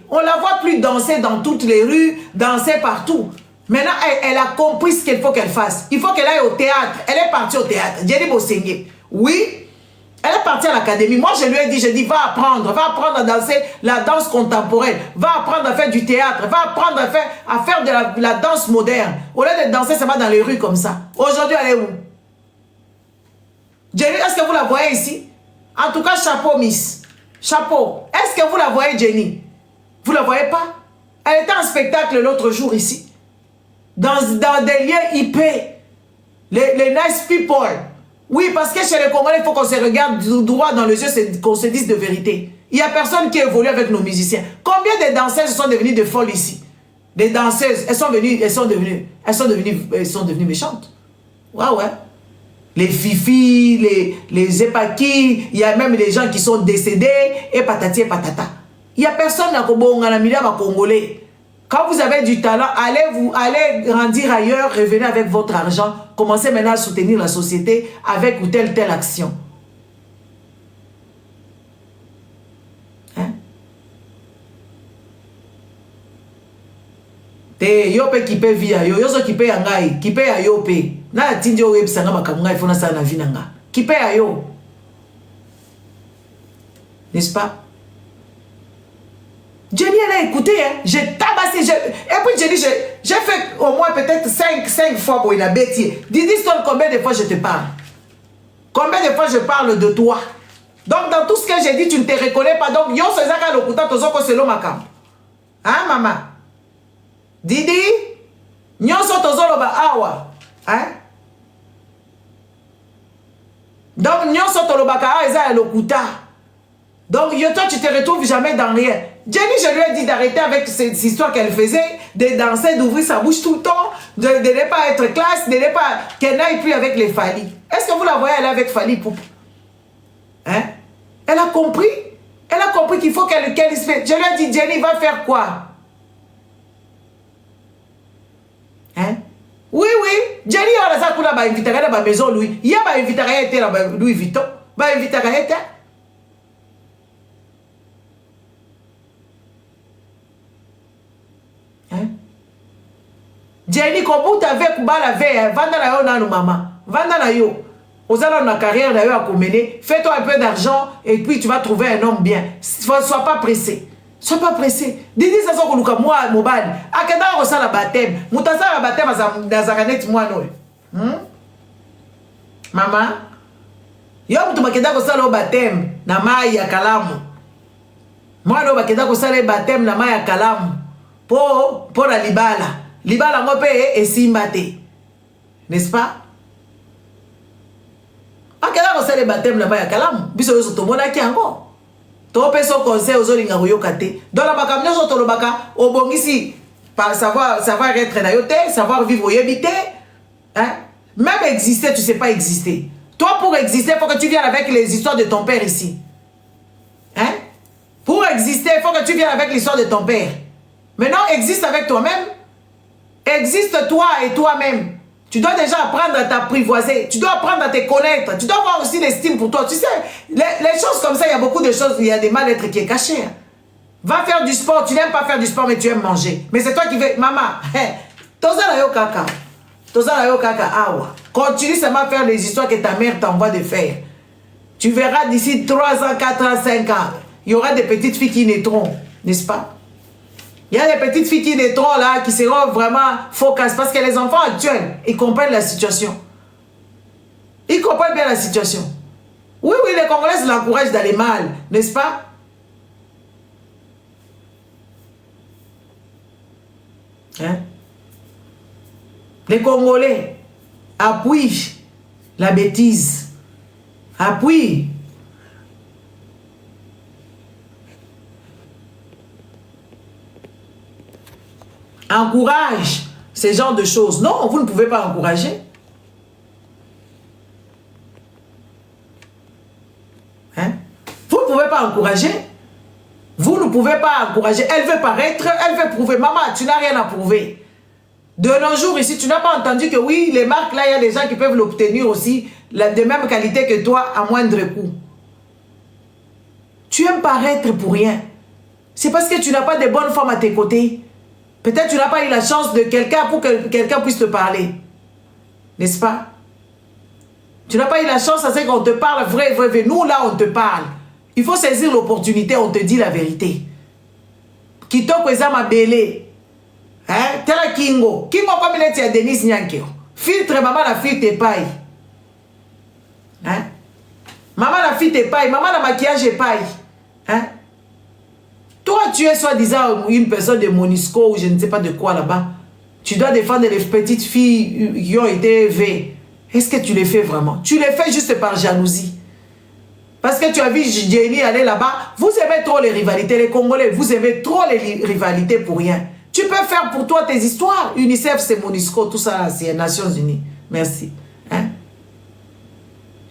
on la voit plus danser dans toutes les rues, danser partout. Maintenant, elle a compris ce qu'il faut qu'elle fasse. Il faut qu'elle aille au théâtre. Elle est partie au théâtre. Jenny Bosenge. Oui, elle est partie à l'académie. Moi, je lui ai dit, va apprendre à danser la danse contemporaine. Va apprendre à faire du théâtre. Va apprendre à faire de la danse moderne. Au lieu de danser, ça va dans les rues comme ça. Aujourd'hui, elle est où? Jenny, est-ce que vous la voyez ici? En tout cas, chapeau, Miss. Chapeau. Est-ce que vous la voyez, Jenny? Vous la voyez pas? Elle était en spectacle l'autre jour ici. Dans des lieux IP. Les nice people. Oui, parce que chez les Congolais, il faut qu'on se regarde droit dans les yeux, qu'on se dise de vérité. Il n'y a personne qui évolue avec nos musiciens. Combien de danseuses sont devenues de folles ici? Des danseuses, elles sont devenues méchantes. Ouais. Les fifis, les épakis, il y a même des gens qui sont décédés, et patati et patata. Il n'y a personne à Congolais. Quand vous avez du talent, allez grandir ailleurs, revenez avec votre argent, commencez maintenant à soutenir la société avec ou telle action. Hein? Yo pe qui peut via yo so qui peut yangai, qui peut ayo pe. Na tinjo web sanga makamnga ifona sana na vinanga. Qui peut ayo. N'est-ce pas? Jenny, elle a écouté, hein? J'ai tabassé, et puis j'ai dit, j'ai fait au moins peut-être 5 fois pour une bêtise. Dis combien de fois je te parle? Combien de fois je parle de toi? Donc dans tout ce que j'ai dit, tu ne te reconnais pas. Donc, yo se zaka lokuta tozoko selo makam. Hein, maman? Didi? Nyonso tozolo ba awa. Hein? Donc, nyonso tolobaka awa eza lokuta. Donc, toi, tu te retrouves jamais dans rien. Jenny, je lui ai dit d'arrêter avec cette histoire qu'elle faisait, de danser, d'ouvrir sa bouche tout le temps, de ne pas être classe, de ne pas... qu'elle n'aille plus avec les Fali. Est-ce que vous la voyez, elle est avec Fali Poup? Hein? Elle a compris. Elle a compris qu'il faut qu'elle se fait. Je lui ai dit, Jenny, va faire quoi? Hein? Oui. Jenny, on a ça pour la inviter à la maison, lui. Il y a pas invité à être là, Louis Vuitton. Va inviter à être. Jenny, quand vous avez la veille, vanda na yo nanu maman, vanda na yo. Aux allons na carrière na yo à mener, fais-toi un peu d'argent et puis tu vas trouver un homme bien. Sois pas pressé. Sois pas pressé. Didi ça soko luka moi mobile. Akenda ko sala baptême. Mutasa la baptême za zakanet moi no. Maman, yo mutu makenda ko sala baptême na mai ya kalamu. Moi, je vais faire un baptême na maya kalamu. Pour la libala. Libala ngope et simbate. N'est-ce pas? Akela ko sale baptême na maya kalamu. Biso yo to mona ki ango. To peso conseil aux olinga yokate. Dans la bakamnya so to lobaka obongisi par savoir être na yote, savoir vivre yebité. Hein? Même exister, tu sais pas exister. Toi pour exister, il faut que tu viennes avec les histoires de ton père ici. Hein? Pour exister, il faut que tu viennes avec l'histoire de ton père. Maintenant, existe avec toi-même. Existe toi et toi-même. Tu dois déjà apprendre à t'apprivoiser. Tu dois apprendre à te connaître. Tu dois avoir aussi l'estime pour toi. Tu sais, les choses comme ça, il y a beaucoup de choses, il y a des mal-être qui est caché. Va faire du sport. Tu n'aimes pas faire du sport, mais tu aimes manger. Mais c'est toi qui veux... Maman, toza la yo kaka. Toza la yo kaka awa. Continue seulement à faire les histoires que ta mère t'envoie de faire. Tu verras d'ici 3 ans, 4 ans, 5 ans, il y aura des petites filles qui naîtront. N'est-ce pas? Il y a des petites filles qui naîtront là, qui seront vraiment focus. Parce que les enfants actuels, ils comprennent la situation. Ils comprennent bien la situation. Oui, oui, les Congolais l'encouragent d'aller mal, n'est-ce pas? Hein? Les Congolais appuient la bêtise. Appuient. Encourage ce genre de choses. Non, vous ne pouvez pas encourager. Hein? Vous ne pouvez pas encourager. Vous ne pouvez pas encourager. Elle veut paraître, elle veut prouver. Maman, tu n'as rien à prouver. De nos jours ici, tu n'as pas entendu que oui, les marques là, il y a des gens qui peuvent l'obtenir aussi de même qualité que toi à moindre coût. Tu aimes paraître pour rien. C'est parce que tu n'as pas de bonnes femmes à tes côtés. Peut-être tu n'as pas eu la chance de quelqu'un pour que quelqu'un puisse te parler. N'est-ce pas? Tu n'as pas eu la chance à ce qu'on te parle vrai. Nous, là, on te parle. Il faut saisir l'opportunité, on te dit la vérité. Kitoko ezama bele. Hein? Tela Kingo. Kingo comme il est à Denis Nyankeo. Filtre maman la fille te paille. Hein? Maman la fille te paille. Maman la maquillage te paille. Hein? Toi, tu es soi-disant une personne de Monisco ou je ne sais pas de quoi là-bas. Tu dois défendre les petites filles qui ont été élevées. Est-ce que tu les fais vraiment? Tu les fais juste par jalousie. Parce que tu as vu Jenny aller là-bas. Vous aimez trop les rivalités. Les Congolais, vous aimez trop les rivalités pour rien. Tu peux faire pour toi tes histoires. UNICEF, c'est Monisco. Tout ça, c'est les Nations Unies. Merci. Hein?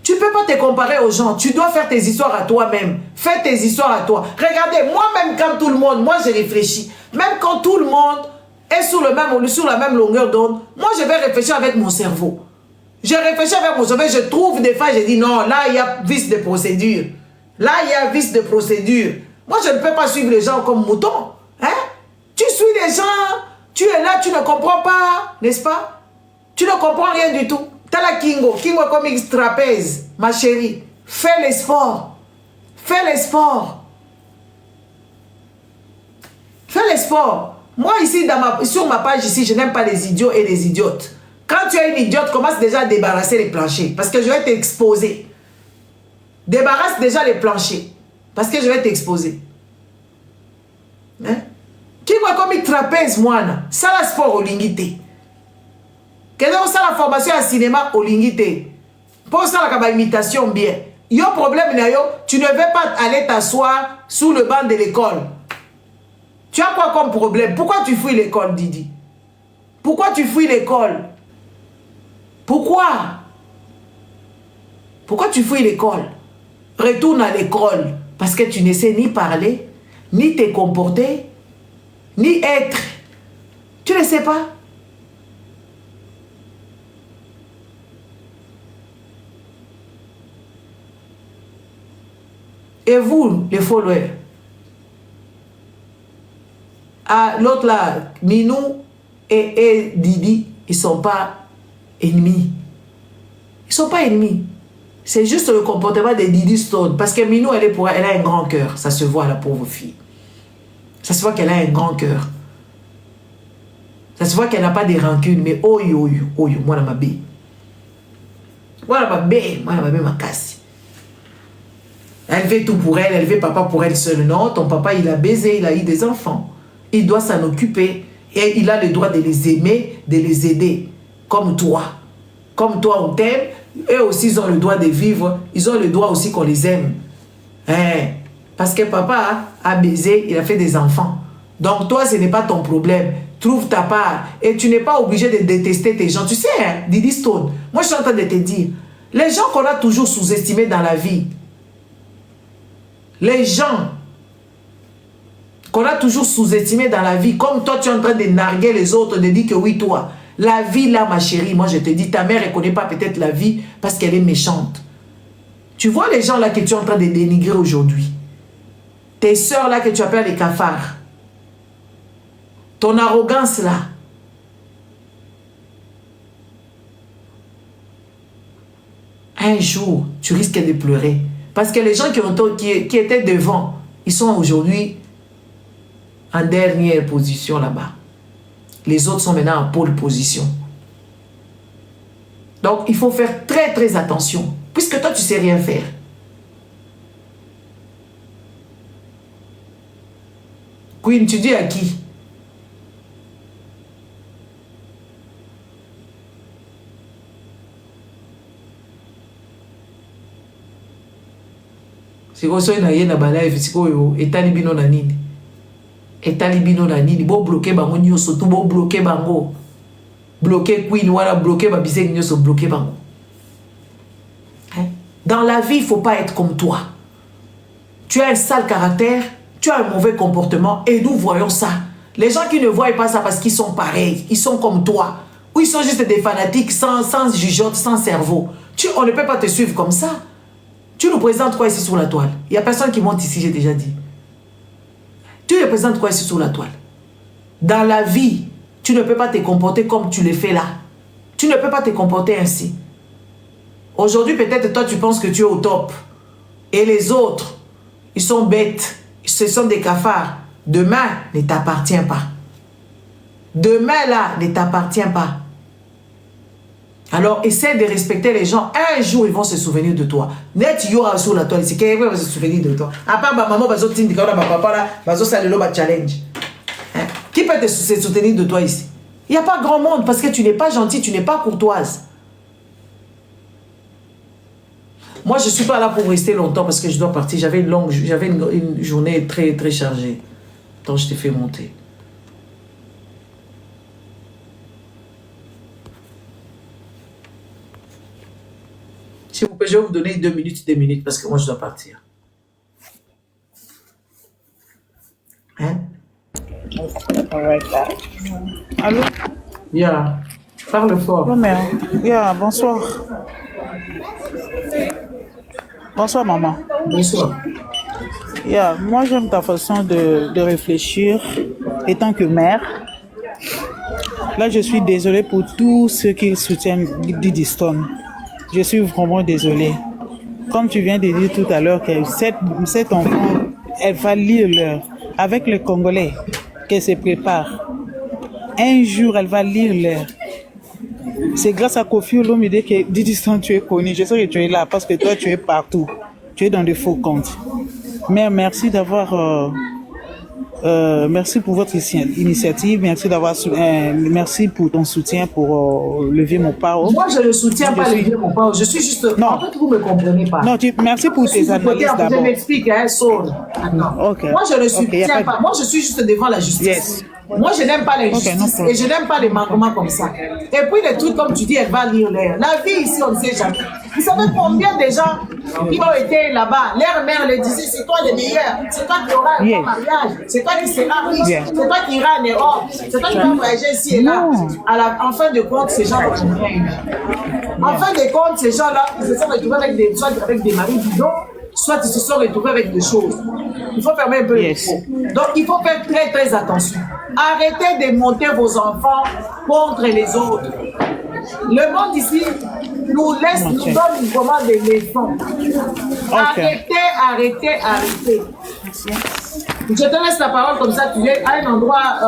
Tu ne peux pas te comparer aux gens. Tu dois faire tes histoires à toi-même. Fais tes histoires à toi. Regardez, moi-même, comme tout le monde, moi, je réfléchis. Même quand tout le monde est sur la même longueur d'onde, moi, je vais réfléchir avec mon cerveau. Je réfléchis avec mon cerveau, je trouve des fois, je dis non, là, il y a vice de procédure. Là, il y a vice de procédure. Moi, je ne peux pas suivre les gens comme mouton. Hein? Tu suis les gens, tu es là, tu ne comprends pas, n'est-ce pas? Tu ne comprends rien du tout. Tala Kingo, Kingo comme X trapèze, ma chérie. Fais les sports. Fais les sports. Fais les sports. Moi, ici, sur ma page, ici, je n'aime pas les idiots et les idiotes. Quand tu es une idiote, commence déjà à débarrasser les planchers. Parce que je vais t'exposer. Débarrasse déjà les planchers. Parce que je vais t'exposer. Hein? Kingo comme X trapèze, moi, ça la sport au lingité. Quelqu'un ça la formation à cinéma au lingité. Pour ça la imitation bien. Yo problème na yo, tu ne veux pas aller t'asseoir sous le banc de l'école. Tu as quoi comme problème? Pourquoi tu fuis l'école, Didi? Pourquoi tu fuis l'école? Pourquoi? Pourquoi tu fuis l'école? Retourne à l'école parce que tu ne sais ni parler, ni te comporter, ni être. Tu ne sais pas? Et vous, les followers, l'autre là, Minou et Didi, ils ne sont pas ennemis. Ils ne sont pas ennemis. C'est juste le comportement de Didi Stone. Parce que Minou, elle a un grand cœur. Ça se voit, la pauvre fille. Ça se voit qu'elle a un grand cœur. Ça se voit qu'elle n'a pas de rancune. Mais oh yo yo, oh yo, moi, ma bé. Moi, ma bé, ma casse. Elle veut tout pour elle, elle veut papa pour elle seule. Non, ton papa, il a baisé, il a eu des enfants. Il doit s'en occuper. Et il a le droit de les aimer, de les aider. Comme toi. Comme toi, on t'aime. Eux aussi, ils ont le droit de vivre. Ils ont le droit aussi qu'on les aime. Hein? Parce que papa a baisé, il a fait des enfants. Donc toi, ce n'est pas ton problème. Trouve ta part. Et tu n'es pas obligé de détester tes gens. Tu sais, hein, Didi Stone, moi je suis en train de te dire, les gens qu'on a toujours sous-estimés dans la vie, les gens qu'on a toujours sous-estimés dans la vie, comme toi tu es en train de narguer les autres, de dire que oui, toi, la vie là, ma chérie, moi je te dis, ta mère ne connaît pas peut-être la vie parce qu'elle est méchante. Tu vois les gens là que tu es en train de dénigrer aujourd'hui, tes soeurs là que tu appelles les cafards, ton arrogance là, un jour, tu risques de pleurer. Parce que les gens qui étaient devant, ils sont aujourd'hui en dernière position là-bas. Les autres sont maintenant en pole position. Donc, il faut faire très, très attention. Puisque toi, tu ne sais rien faire. Queen, tu dis à qui? Si vous avez na balaye fisiko etali bino na nini? Etali bino na nini? Bo bloquer bango nyoso tout bo bloquer bango. Bloquer Queen wala bloquer ba bisek nyoso bloquer bango. Hein? Dans la vie, il faut pas être comme toi. Tu as un sale caractère, tu as un mauvais comportement et nous voyons ça. Les gens qui ne voient pas ça parce qu'ils sont pareils, ils sont comme toi. Ou ils sont juste des fanatiques sans jugeote, sans cerveau. On ne peut pas te suivre comme ça. Tu nous présentes quoi ici sur la toile? Il n'y a personne qui monte ici, j'ai déjà dit. Tu nous présentes quoi ici sur la toile? Dans la vie, tu ne peux pas te comporter comme tu le fais là. Tu ne peux pas te comporter ainsi. Aujourd'hui, peut-être toi, tu penses que tu es au top. Et les autres, ils sont bêtes. Ce sont des cafards. Demain ne t'appartient pas. Demain là ne t'appartient pas. Alors, essaie de respecter les gens. Un jour, ils vont se souvenir de toi. Net, il y aura sur la toile ici. Quelqu'un va se souvenir de toi. À part ma maman, ma papa là, ma challenge. Hein? Qui peut se souvenir de toi ici? Il n'y a pas grand monde parce que tu n'es pas gentil, tu n'es pas courtoise. Moi, je ne suis pas là pour rester longtemps parce que je dois partir. J'avais une journée très, très chargée. Donc, je t'ai fait monter. S'il vous plaît, je vais vous donner 2 minutes parce que moi, je dois partir. Hein? Allô? Yeah. Parle fort. Oh, mère. Yeah, bonsoir. Bonsoir, maman. Bonsoir. Yeah, moi, j'aime ta façon de réfléchir étant que mère. Là, je suis désolée pour tous ceux qui soutiennent Didi Stone. Je suis vraiment désolée. Comme tu viens de dire tout à l'heure, que cet enfant, elle va lire l'heure avec les Congolais, qu'elle se prépare. Un jour, elle va lire l'heure. C'est grâce à Kofi Olomide que Didi Stone, tu es connu. Je sais que tu es là parce que toi, tu es partout. Tu es dans de faux comptes. Mais merci d'avoir... merci pour votre initiative, merci pour ton soutien pour lever mon pao. Moi, je ne soutiens pas lever mon pao, je suis juste... Non. En fait, vous ne me comprenez pas. Non, merci pour tes analyses d'abord. Je m'explique, hein, Saul. Okay. Moi, je ne soutiens pas. Moi, je suis juste devant la justice. Yes. Moi, je n'aime pas l'injustice et je n'aime pas les manquements comme ça. Et puis, les trucs, comme tu dis, elle va lire l'air. La vie ici, on ne sait jamais. Vous savez combien de gens qui ont été là-bas, leur mère leur disait, c'est toi le meilleur, c'est toi qui auras un mariage, c'est toi qui seras riche, c'est toi qui iras en Europe, c'est toi qui vas voyager ici et là. En fin de compte, ces gens vont rien. En fin de compte, ces gens-là, ils se sont retrouvés avec des maris bidons, soit ils se sont retrouvés avec des choses. Il faut fermer un peu les micros. Donc, il faut faire très, très attention. Arrêtez de monter vos enfants contre les autres. Le monde ici nous donne une commande de leçons. Arrêtez. Je te laisse la parole comme ça, tu es à un endroit...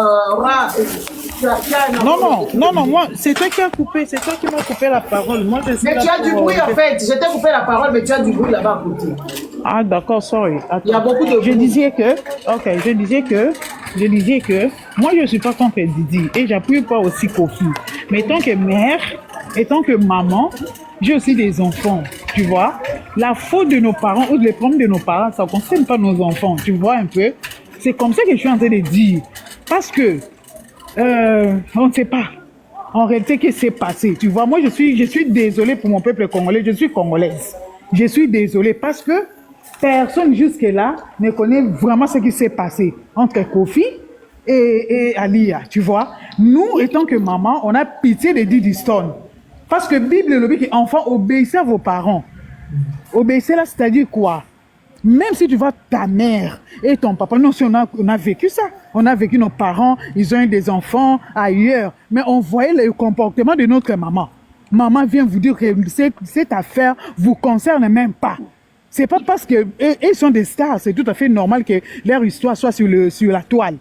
Non, moi, c'est toi qui as coupé, c'est toi qui m'as coupé la parole. Moi, je suis mais tu as du bruit en fait, je t'ai coupé la parole, mais tu as du bruit là-bas à côté. Ah, d'accord, sorry. Attends. Il y a beaucoup de... Je disais que, moi, je ne suis pas contre Didi et j'appuie pas aussi Kofi. Mais tant que mère et tant que maman, j'ai aussi des enfants, tu vois. La faute de nos parents ou les problèmes de nos parents, ça ne concerne pas nos enfants, tu vois un peu. C'est comme ça que je suis en train de dire. Parce que, on ne sait pas. En réalité, qu'est-ce qui s'est passé? Tu vois, moi, je suis désolée pour mon peuple congolais. Je suis congolaise. Je suis désolée parce que personne jusque-là ne connaît vraiment ce qui s'est passé entre Kofi et Alia, tu vois. Nous, étant que maman, on a pitié de Didi Stone. Parce que Bible le dit qu'enfant, obéissez à vos parents. Obéissez là, c'est-à-dire quoi? Même si tu vois ta mère et ton papa, non, si on a vécu ça. On a vécu nos parents, ils ont eu des enfants ailleurs. Mais on voyait le comportement de notre maman. Maman vient vous dire que cette affaire vous concerne même pas. C'est pas parce que ils sont des stars, c'est tout à fait normal que leur histoire soit sur la toile.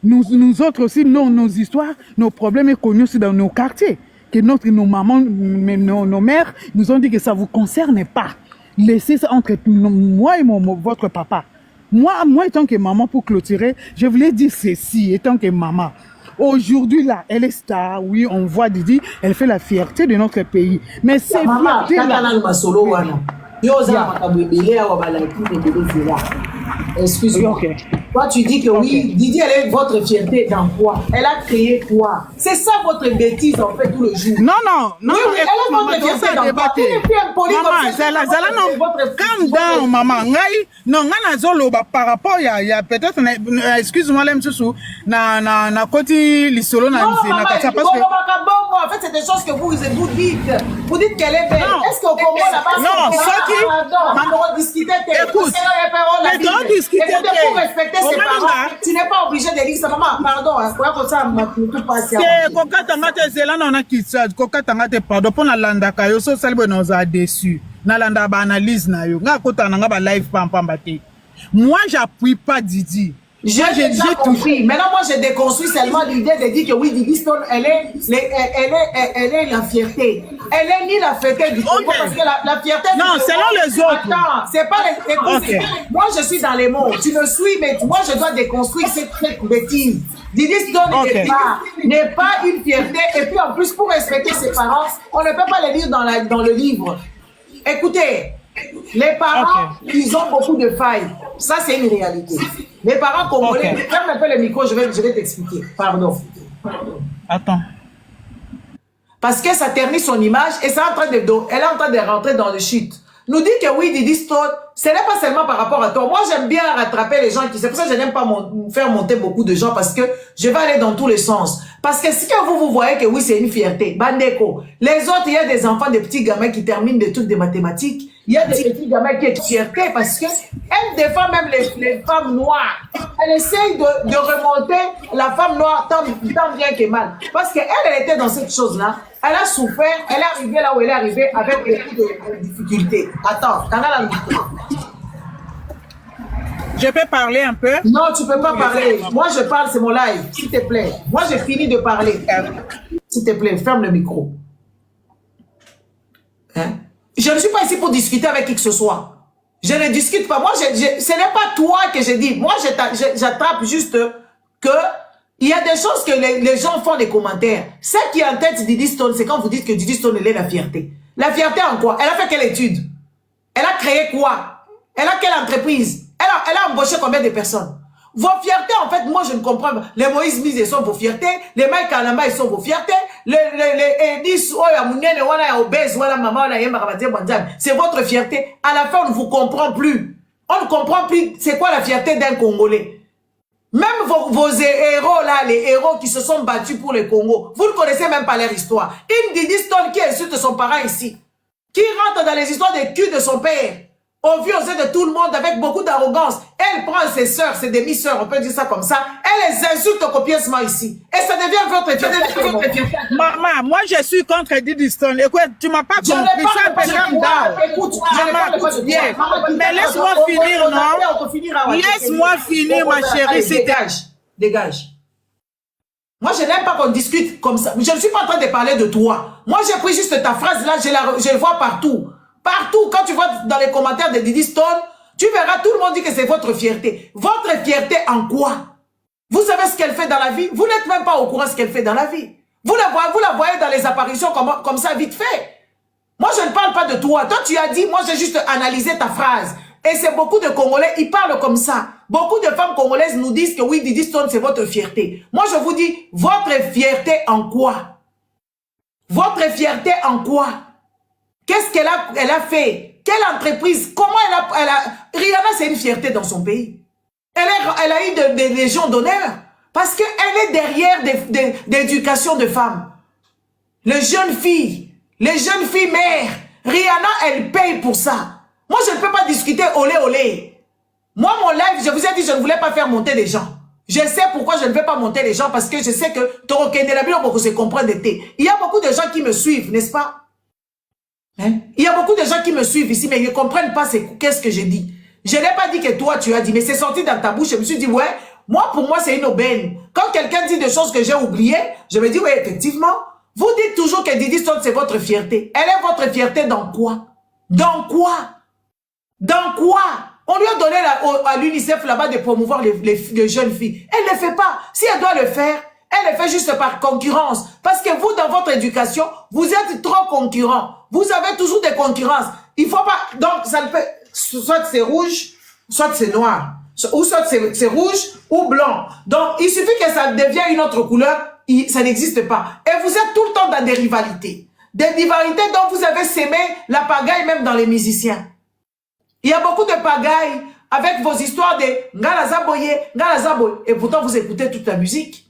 Nous autres aussi, nos histoires, nos problèmes sont connus aussi dans nos quartiers. Que nos mamans, nos mères nous ont dit que ça vous concerne pas. Laissez ça entre moi et votre papa. Moi, étant que maman, pour clôturer, je voulais dire ceci, étant que maman. Aujourd'hui, là, elle est star. Oui, on voit Didi, elle fait la fierté de notre pays. Mais c'est fierté-là. Excuse-moi. Okay. Toi, tu dis que oui, Didi, elle est votre fierté dans quoi? Elle a créé quoi? C'est ça votre bêtise, en fait, tout le jour. Non. Oui, elle est votre fierté dans quoi? Maman, calm down, maman. Non, par rapport, il y a peut-être, excuse-moi, là, na koti lisolo na parce que en fait, c'est des choses que vous dites. Vous dites qu'elle est belle. Est-ce qu'au Congo, là-bas, non, on discutait. Écoute, pour respecter ses parents, tu n'es pas obligé de dire ça. Maman, pardon, comme ça, tout passe. Pardon, pour la landa kayo, so salbe nous a déçu. Na landa ba analyse na yo. Nga kota na nga ba live pamba te. Moi, j'appuie pas Didi. J'ai compris. Maintenant, moi, je déconstruis seulement l'idée de dire que oui, Didi Stone, elle est la fierté. Elle est ni la fierté du Congo, parce que la fierté... Non, selon les autres. Attends, c'est pas les... Moi, je suis dans les mots. Tu me suis, mais moi, je dois déconstruire cette bêtise. Didi Stone n'est pas une fierté. Et puis, en plus, pour respecter ses parents, on ne peut pas le lire dans le livre. Écoutez, les parents, ils ont beaucoup de failles. Ça, c'est une réalité. Les parents congolais, ferme un peu le micro, je vais t'expliquer. Pardon. Attends. Parce que ça ternit son image et elle est en train de rentrer dans le chute. Nous dit que oui, Didi Stone, ce n'est pas seulement par rapport à toi. Moi, j'aime bien rattraper les gens c'est pour ça que je n'aime pas faire monter beaucoup de gens parce que je vais aller dans tous les sens. Parce que si vous voyez que oui, c'est une fierté, Bandeko. Les autres, il y a des enfants, des petits gamins qui terminent des trucs de mathématiques. Il y a des petits gamins qui sont fierté parce que elle défend même les femmes noires. Elle essaye de remonter la femme noire tant bien que mal. Parce qu'elle était dans cette chose-là. Elle a souffert, elle est arrivée là où elle est arrivée avec beaucoup de difficultés. Attends, t'en as la micro. Je peux parler un peu? Non, tu peux pas parler. Moi, je parle, c'est mon live. S'il te plaît. Moi, j'ai fini de parler. S'il te plaît, ferme le micro. Hein? Je ne suis pas ici pour discuter avec qui que ce soit. Je ne discute pas. Moi, ce n'est pas toi que je dis. Moi, j'attrape juste que il y a des choses que les gens font des commentaires. Ce qui est en tête de Didi Stone, c'est quand vous dites que Didi Stone, elle est la fierté. La fierté en quoi? Elle a fait quelle étude? Elle a créé quoi? Elle a quelle entreprise? Elle a embauché combien de personnes? Vos fiertés, en fait, moi, je ne comprends pas. Les Moïse Mise, ils sont vos fiertés. Les Mike Kalamba, ils sont vos fiertés. Les Edis, c'est votre fierté. À la fin, on ne vous comprend plus. On ne comprend plus c'est quoi la fierté d'un Congolais. Même vos héros là, les héros qui se sont battus pour le Congo, vous ne connaissez même pas leur histoire. Une Didi Stone qui insulte son parent ici, qui rentre dans les histoires des culs de son père, au vu aux yeux de tout le monde avec beaucoup d'arrogance. Elle prend ses sœurs, ses demi-sœurs, on peut dire ça comme ça, elle les insulte copieusement ici. Et ça devient votre fierté. Maman, moi je suis contre Didi Stone. Écoute, tu m'as pas compris ça. Écoute, mais laisse-moi finir, non? Laisse-moi finir, ma chérie. Dégage. Moi, je n'aime pas qu'on discute comme ça. Je ne suis pas en train de parler de toi. Moi, j'ai pris juste ta phrase là, je le vois partout. Partout, quand tu vois dans les commentaires de Didi Stone, Tu verras, tout le monde dit que c'est votre fierté. Votre fierté en quoi? Vous savez ce qu'elle fait dans la vie? Vous n'êtes même pas au courant de ce qu'elle fait dans la vie. Vous la voyez dans les apparitions comme ça, vite fait. Moi, je ne parle pas de toi. Toi, tu as dit, moi, j'ai juste analysé ta phrase. Et c'est beaucoup de Congolais, ils parlent comme ça. Beaucoup de femmes congolaises nous disent que oui, Didi Stone, c'est votre fierté. Moi, je vous dis, votre fierté en quoi? Votre fierté en quoi? Qu'est-ce qu'elle a fait? Quelle entreprise? Comment Rihanna, c'est une fierté dans son pays. Elle a eu des légions d'honneur. Parce qu'elle est derrière d'éducation de femmes. Les jeunes filles mères. Rihanna, elle paye pour ça. Moi, je ne peux pas discuter olé olé. Moi, mon live, je vous ai dit, je ne voulais pas faire monter les gens. Je sais pourquoi je ne vais pas monter les gens, parce que je sais que il y a beaucoup de gens qui me suivent, n'est-ce pas? Hein? Il y a beaucoup de gens qui me suivent ici, mais ils ne comprennent pas qu'est-ce que j'ai dit. Je n'ai pas dit que toi, tu as dit, mais c'est sorti dans ta bouche. Je me suis dit, ouais, pour moi, c'est une aubaine. Quand quelqu'un dit des choses que j'ai oubliées, je me dis, oui, effectivement, vous dites toujours que Didi Stone, c'est votre fierté. Elle est votre fierté dans quoi? Dans quoi? Dans quoi? On lui a donné à l'UNICEF là-bas de promouvoir les jeunes filles. Elle ne le fait pas. Si elle doit le faire, elle le fait juste par concurrence. Parce que vous, dans votre éducation, vous êtes trop concurrents. Vous avez toujours des concurrences. Il faut pas... Donc, ça ne peut... Soit c'est rouge, soit c'est noir. Ou soit c'est rouge ou blanc. Donc, il suffit que ça devienne une autre couleur. Ça n'existe pas. Et vous êt tout le temps dans des rivalités. Des rivalités dont vous avez sémé la pagaille même dans les musiciens. Il y a beaucoup de pagaille avec vos histoires de Ngalazaboye, Ngalazaboye. Et pourtant, vous écoutez toute la musique.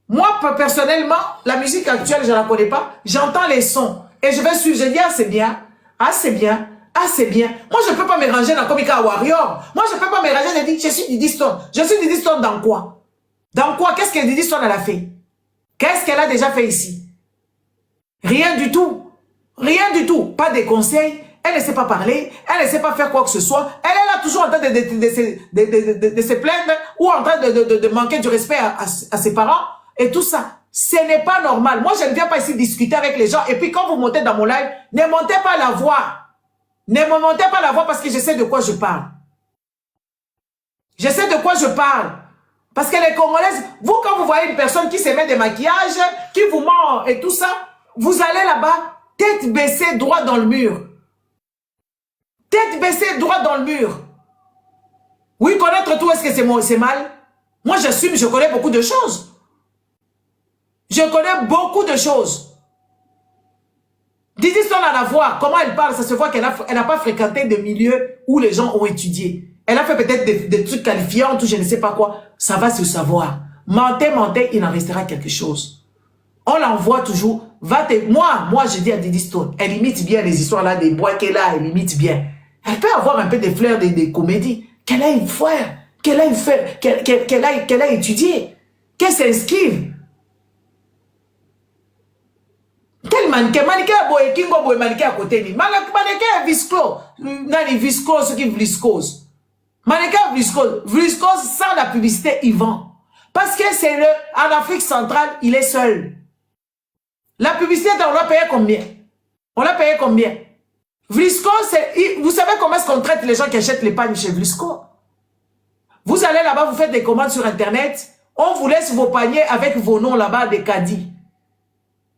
Moi, personnellement, la musique actuelle, je ne la connais pas. J'entends les sons. Et je vais suivre. Je dis, ah, c'est bien. Ah, c'est bien. Ah, c'est bien. Moi, je ne peux pas me ranger dans Komika Warrior. Moi, je ne peux pas me ranger. Je dis, je suis Didi Stone. Je suis Didi Stone dans quoi? Dans quoi? Qu'est-ce que Didi Stone elle a fait? Qu'est-ce qu'elle a déjà fait ici? Rien du tout. Rien du tout. Pas de conseils. Elle ne sait pas parler, elle ne sait pas faire quoi que ce soit. Elle est là toujours en train de se plaindre ou en train de manquer du respect à ses parents et tout ça. Ce n'est pas normal. Moi, je ne viens pas ici discuter avec les gens. Et puis, quand vous montez dans mon live, ne montez pas la voix. Ne me montez pas la voix parce que je sais de quoi je parle. Je sais de quoi je parle. Parce que les Congolaises, vous, quand vous voyez une personne qui se met des maquillages, qui vous ment et tout ça, vous allez là-bas, tête baissée, droit dans le mur. Tête baissée, droit dans le mur. Oui, connaître tout, est-ce que c'est mal? Moi, j'assume, je connais beaucoup de choses. Je connais beaucoup de choses. Didi Stone à la voix, comment elle parle, ça se voit qu'elle n'a pas fréquenté de milieux où les gens ont étudié. Elle a fait peut-être des trucs qualifiants ou je ne sais pas quoi. Ça va se savoir. Mentez, il en restera quelque chose. On l'envoie toujours. Moi, je dis à Didi Stone, elle imite bien les histoires là, des bois qu'elle a, elle imite bien. Elle peut avoir un peu des fleurs des comédies. Qu'elle a une foire, qu'elle a étudié, qu'elle s'inscrive. Quel mannequin? Mannequin à boye, kingo boye mannequin à côté. Mannequin à viscose. Nani viscose, ce qui est viscose. Mannequin à viscose. Viscose, sans la publicité, il vend. Parce que c'est en Afrique centrale, il est seul. La publicité, on l'a payé combien? On l'a payé combien? Vlisco, vous savez comment est-ce qu'on traite les gens qui achètent les pagnes chez Vlisco? Vous allez là-bas, vous faites des commandes sur Internet, on vous laisse vos paniers avec vos noms là-bas des caddies.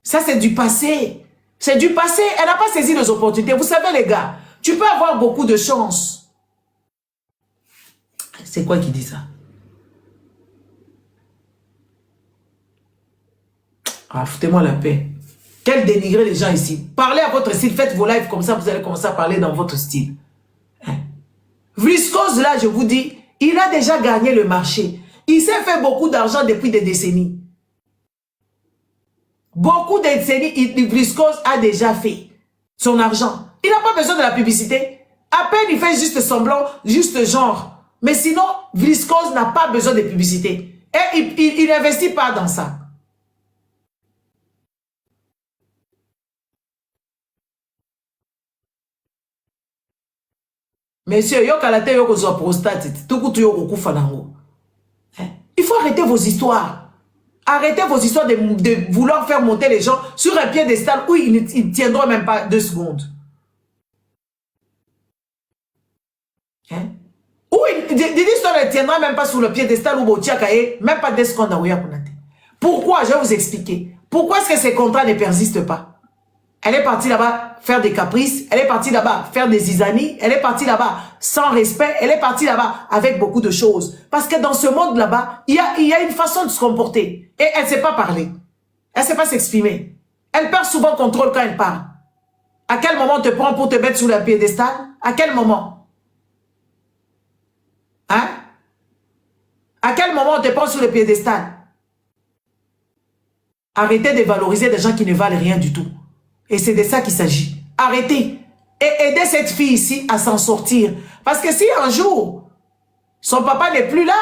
Ça, c'est du passé. C'est du passé. Elle n'a pas saisi les opportunités. Vous savez, les gars, tu peux avoir beaucoup de chance. C'est quoi qui dit ça? Ah, foutez-moi la paix. Quel dénigrer les gens ici. Parlez à votre style, faites vos lives comme ça, vous allez commencer à parler dans votre style. Hein? Vliscose, là, je vous dis, il a déjà gagné le marché. Il s'est fait beaucoup d'argent depuis des décennies. Beaucoup de décennies, Vliscose a déjà fait son argent. Il n'a pas besoin de la publicité. À peine il fait juste semblant, juste genre. Mais sinon, Vliscose n'a pas besoin de publicité. Et il n'investit pas dans ça. Monsieur, yo kalate yo ko zo prostate, tout yo ko kufa nango. Il faut arrêter vos histoires. Arrêtez vos histoires de vouloir faire monter les gens sur un piédestal où ils ne tiendront même pas 2 secondes. Hein? ne tiendra même pas sur le piédestal ou Botiakae, même pas 10 secondes à Ouya Konate. Pourquoi? Je vais vous expliquer. Pourquoi est-ce que ces contrats ne persistent pas? Elle est partie là-bas faire des caprices, elle est partie là-bas faire des zizanies, elle est partie là-bas sans respect, elle est partie là-bas avec beaucoup de choses. Parce que dans ce monde là-bas, il y a une façon de se comporter. Et elle ne sait pas parler. Elle ne sait pas s'exprimer. Elle perd souvent contrôle quand elle parle. À quel moment on te prend pour te mettre sous la piédestal? À quel moment? Hein? À quel moment on te prend sur le piédestal? Arrêtez de valoriser des gens qui ne valent rien du tout. Et c'est de ça qu'il s'agit. Arrêtez. Et aidez cette fille ici à s'en sortir. Parce que si un jour, son papa n'est plus là,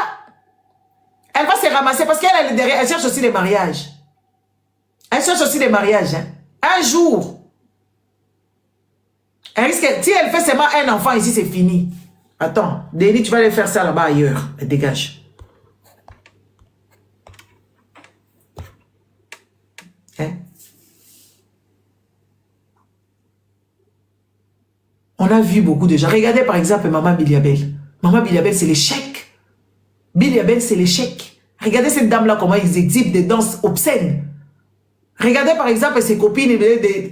elle va se ramasser. Parce qu'elle est derrière, elle cherche aussi les mariages. Elle cherche aussi les mariages. Hein. Un jour, elle risque, si elle fait seulement un enfant ici, c'est fini. Attends, Denis, tu vas aller faire ça là-bas ailleurs. Elle dégage. Hein? On a vu beaucoup de gens. Regardez par exemple Maman Biliabel. Maman Biliabel, c'est l'échec. Biliabel, c'est l'échec. Regardez cette dame-là, comment ils exhibent des danses obscènes. Regardez par exemple ses copines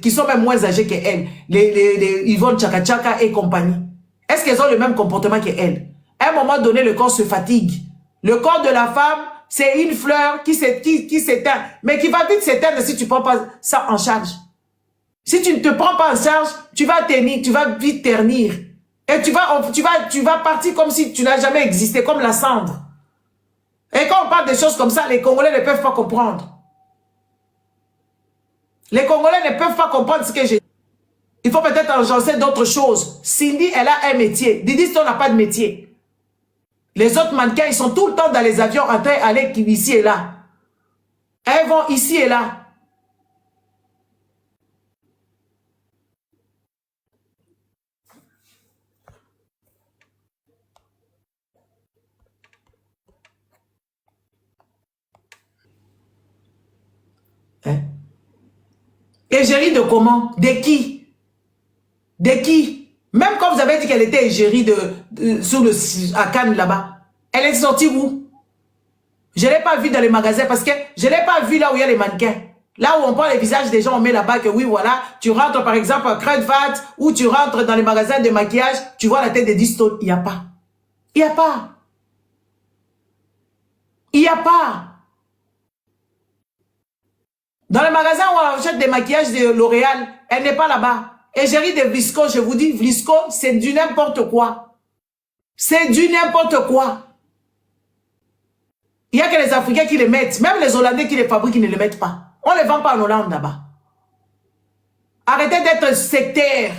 qui sont même moins âgées qu'elle. Les Yvonne Tchaka Tchaka et compagnie. Est-ce qu'elles ont le même comportement qu'elle? À un moment donné, le corps se fatigue. Le corps de la femme, c'est une fleur qui s'éteint. Mais qui va vite s'éteindre si tu ne prends pas ça en charge. Si tu ne te prends pas en charge, tu vas ternir, tu vas vite ternir. Et tu vas partir comme si tu n'as jamais existé, comme la cendre. Et quand on parle de choses comme ça, les Congolais ne peuvent pas comprendre. Les Congolais ne peuvent pas comprendre ce que j'ai dit. Il faut peut-être agencer d'autres choses. Cindy, elle a un métier. Didi Stone n'a pas de métier. Les autres mannequins, ils sont tout le temps dans les avions en train d'aller ici et là. Elles vont ici et là. Hein? Égérie de comment? De qui? De qui? Même quand vous avez dit qu'elle était égérie à Cannes là-bas, elle est sortie où? Je ne l'ai pas vue dans les magasins parce que je ne l'ai pas vue là où il y a les mannequins. Là où on prend les visages des gens, on met là-bas que oui, voilà, tu rentres par exemple à Crudvat ou tu rentres dans les magasins de maquillage, tu vois la tête de Diston. Il n'y a pas. Il n'y a pas. Il n'y a pas. Dans le magasin où on achète des maquillages de L'Oréal, elle n'est pas là-bas. Égérie de Vlisco, je vous dis, Vlisco, c'est du n'importe quoi. C'est du n'importe quoi. Il n'y a que les Africains qui les mettent. Même les Hollandais qui les fabriquent, ils ne les mettent pas. On ne les vend pas en Hollande là-bas. Arrêtez d'être sectaire.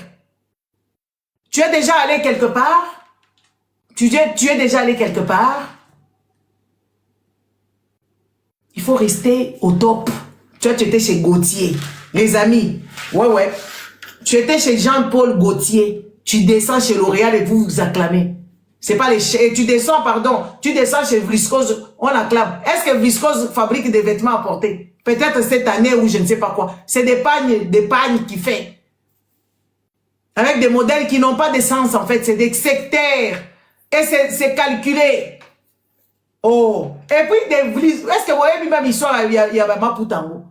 Tu es déjà allé quelque part? Tu es déjà allé quelque part? Il faut rester au top. Tu étais chez Gauthier. Les amis, ouais. Tu étais chez Jean-Paul Gauthier. Tu descends chez L'Oréal et vous vous acclamez. C'est pas les... Tu descends chez Viscose, on acclame. Est-ce que Viscose fabrique des vêtements à porter? Peut-être cette année ou je ne sais pas quoi. C'est des pagnes qu'il fait. Avec des modèles qui n'ont pas de sens en fait. C'est des sectaires. Et c'est calculé. Oh. Et puis, est-ce que vous voyez même l'histoire, il y a Maputango.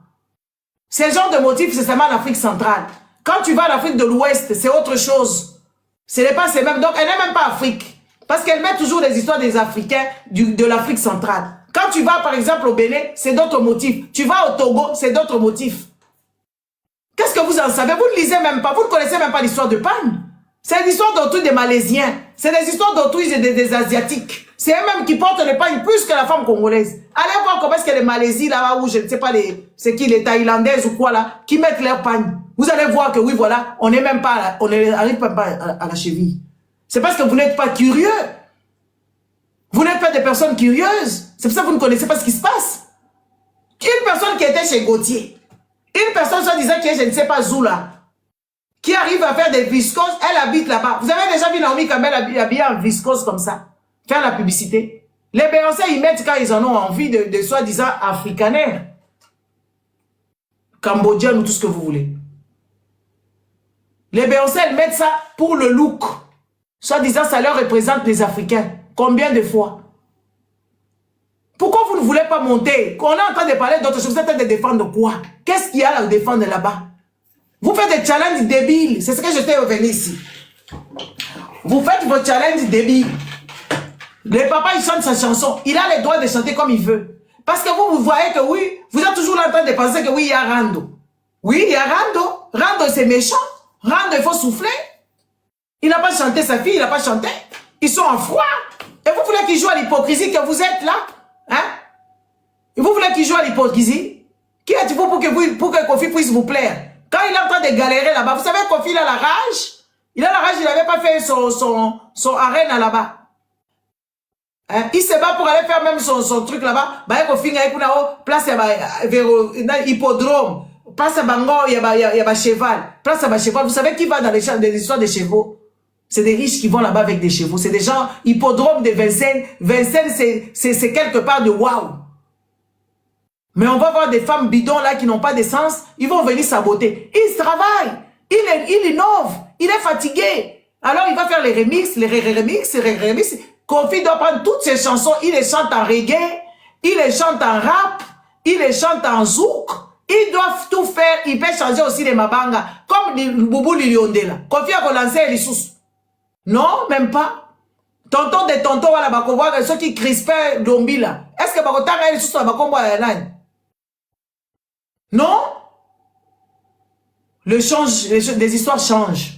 Ce genre de motif, c'est seulement en Afrique centrale. Quand tu vas en Afrique de l'Ouest, c'est autre chose. Ce n'est pas ces mêmes. Donc, elle n'est même pas Afrique. Parce qu'elle met toujours les histoires des Africains de l'Afrique centrale. Quand tu vas, par exemple, au Bénin, c'est d'autres motifs. Tu vas au Togo, c'est d'autres motifs. Qu'est-ce que vous en savez? Vous ne lisez même pas. Vous ne connaissez même pas l'histoire de Pan. C'est l'histoire d'autrui des Malaisiens. C'est des histoires d'autrui des Asiatiques. C'est eux-mêmes qui portent les pagnes plus que la femme congolaise. Allez voir comment est-ce que les Malaisies, là où je ne sais pas, c'est qui, les Thaïlandaises ou quoi, là, qui mettent leurs pagnes. Vous allez voir que oui, voilà, on n'est même pas, on n'arrive pas à la cheville. C'est parce que vous n'êtes pas curieux. Vous n'êtes pas des personnes curieuses. C'est pour ça que vous ne connaissez pas ce qui se passe. Une personne qui était chez Gauthier, une personne soi-disant qui est, je ne sais pas, Zoula, qui arrive à faire des viscoses, elle habite là-bas. Vous avez déjà vu Naomi Campbell habillée en viscose comme ça, faire la publicité. Les Bérancais, ils mettent quand ils en ont envie de soi-disant africanaires, cambodgiennes ou tout ce que vous voulez. Les Bérancais, elles mettent ça pour le look. Soi-disant, ça leur représente les Africains. Combien de fois? Pourquoi vous ne voulez pas monter? Quand on est en train de parler d'autres choses, vous êtes en train de défendre quoi? Qu'est-ce qu'il y a à défendre là-bas? Vous faites des challenges débiles. C'est ce que j'étais revenu ici. Vous faites vos challenges débiles. Le papa, il chante sa chanson. Il a le droit de chanter comme il veut. Parce que vous voyez que oui, vous êtes toujours en train de penser que oui, il y a Rando. Oui, il y a Rando. Rando, c'est méchant. Rando, il faut souffler. Il n'a pas chanté sa fille, il n'a pas chanté. Ils sont en froid. Et vous voulez qu'il joue à l'hypocrisie que vous êtes là? Hein? Et vous voulez qu'il joue à l'hypocrisie? Qui êtes-vous pour que Kofi puisse vous plaire? Quand il est en train de galérer là-bas, vous savez, Kofi, il a la rage. Il a la rage, il n'avait pas fait son arène là-bas. Hein? Il se bat pour aller faire même son truc là-bas. Bah, Kofi, il y a place vers hippodrome. Place à Bango, il y a cheval. Place à cheval. Vous savez qui va dans les histoires des chevaux? C'est des riches qui vont là-bas avec des chevaux. C'est des gens, hippodrome de Vincennes. Vincennes, c'est quelque part de waouh. Mais on va voir des femmes bidons là qui n'ont pas d'essence. Ils vont venir saboter. Ils travaillent. Il innove. Il est fatigué. Alors il va faire les remixes, les remixes. Kofi doit prendre toutes ses chansons. Il les chante en reggae. Il les chante en rap. Il les chante en zouk. Ils doivent tout faire. Ils peuvent changer aussi les mabanga. Comme Boubou Lilionde là. Kofi a relancé les sous. Non, même pas. Tonton de tonton, voilà, bakoboa, ceux qui crispaient Dombi là. Est-ce que bakotanga les sous là, bakomboa la nani? Non? Les histoires changent.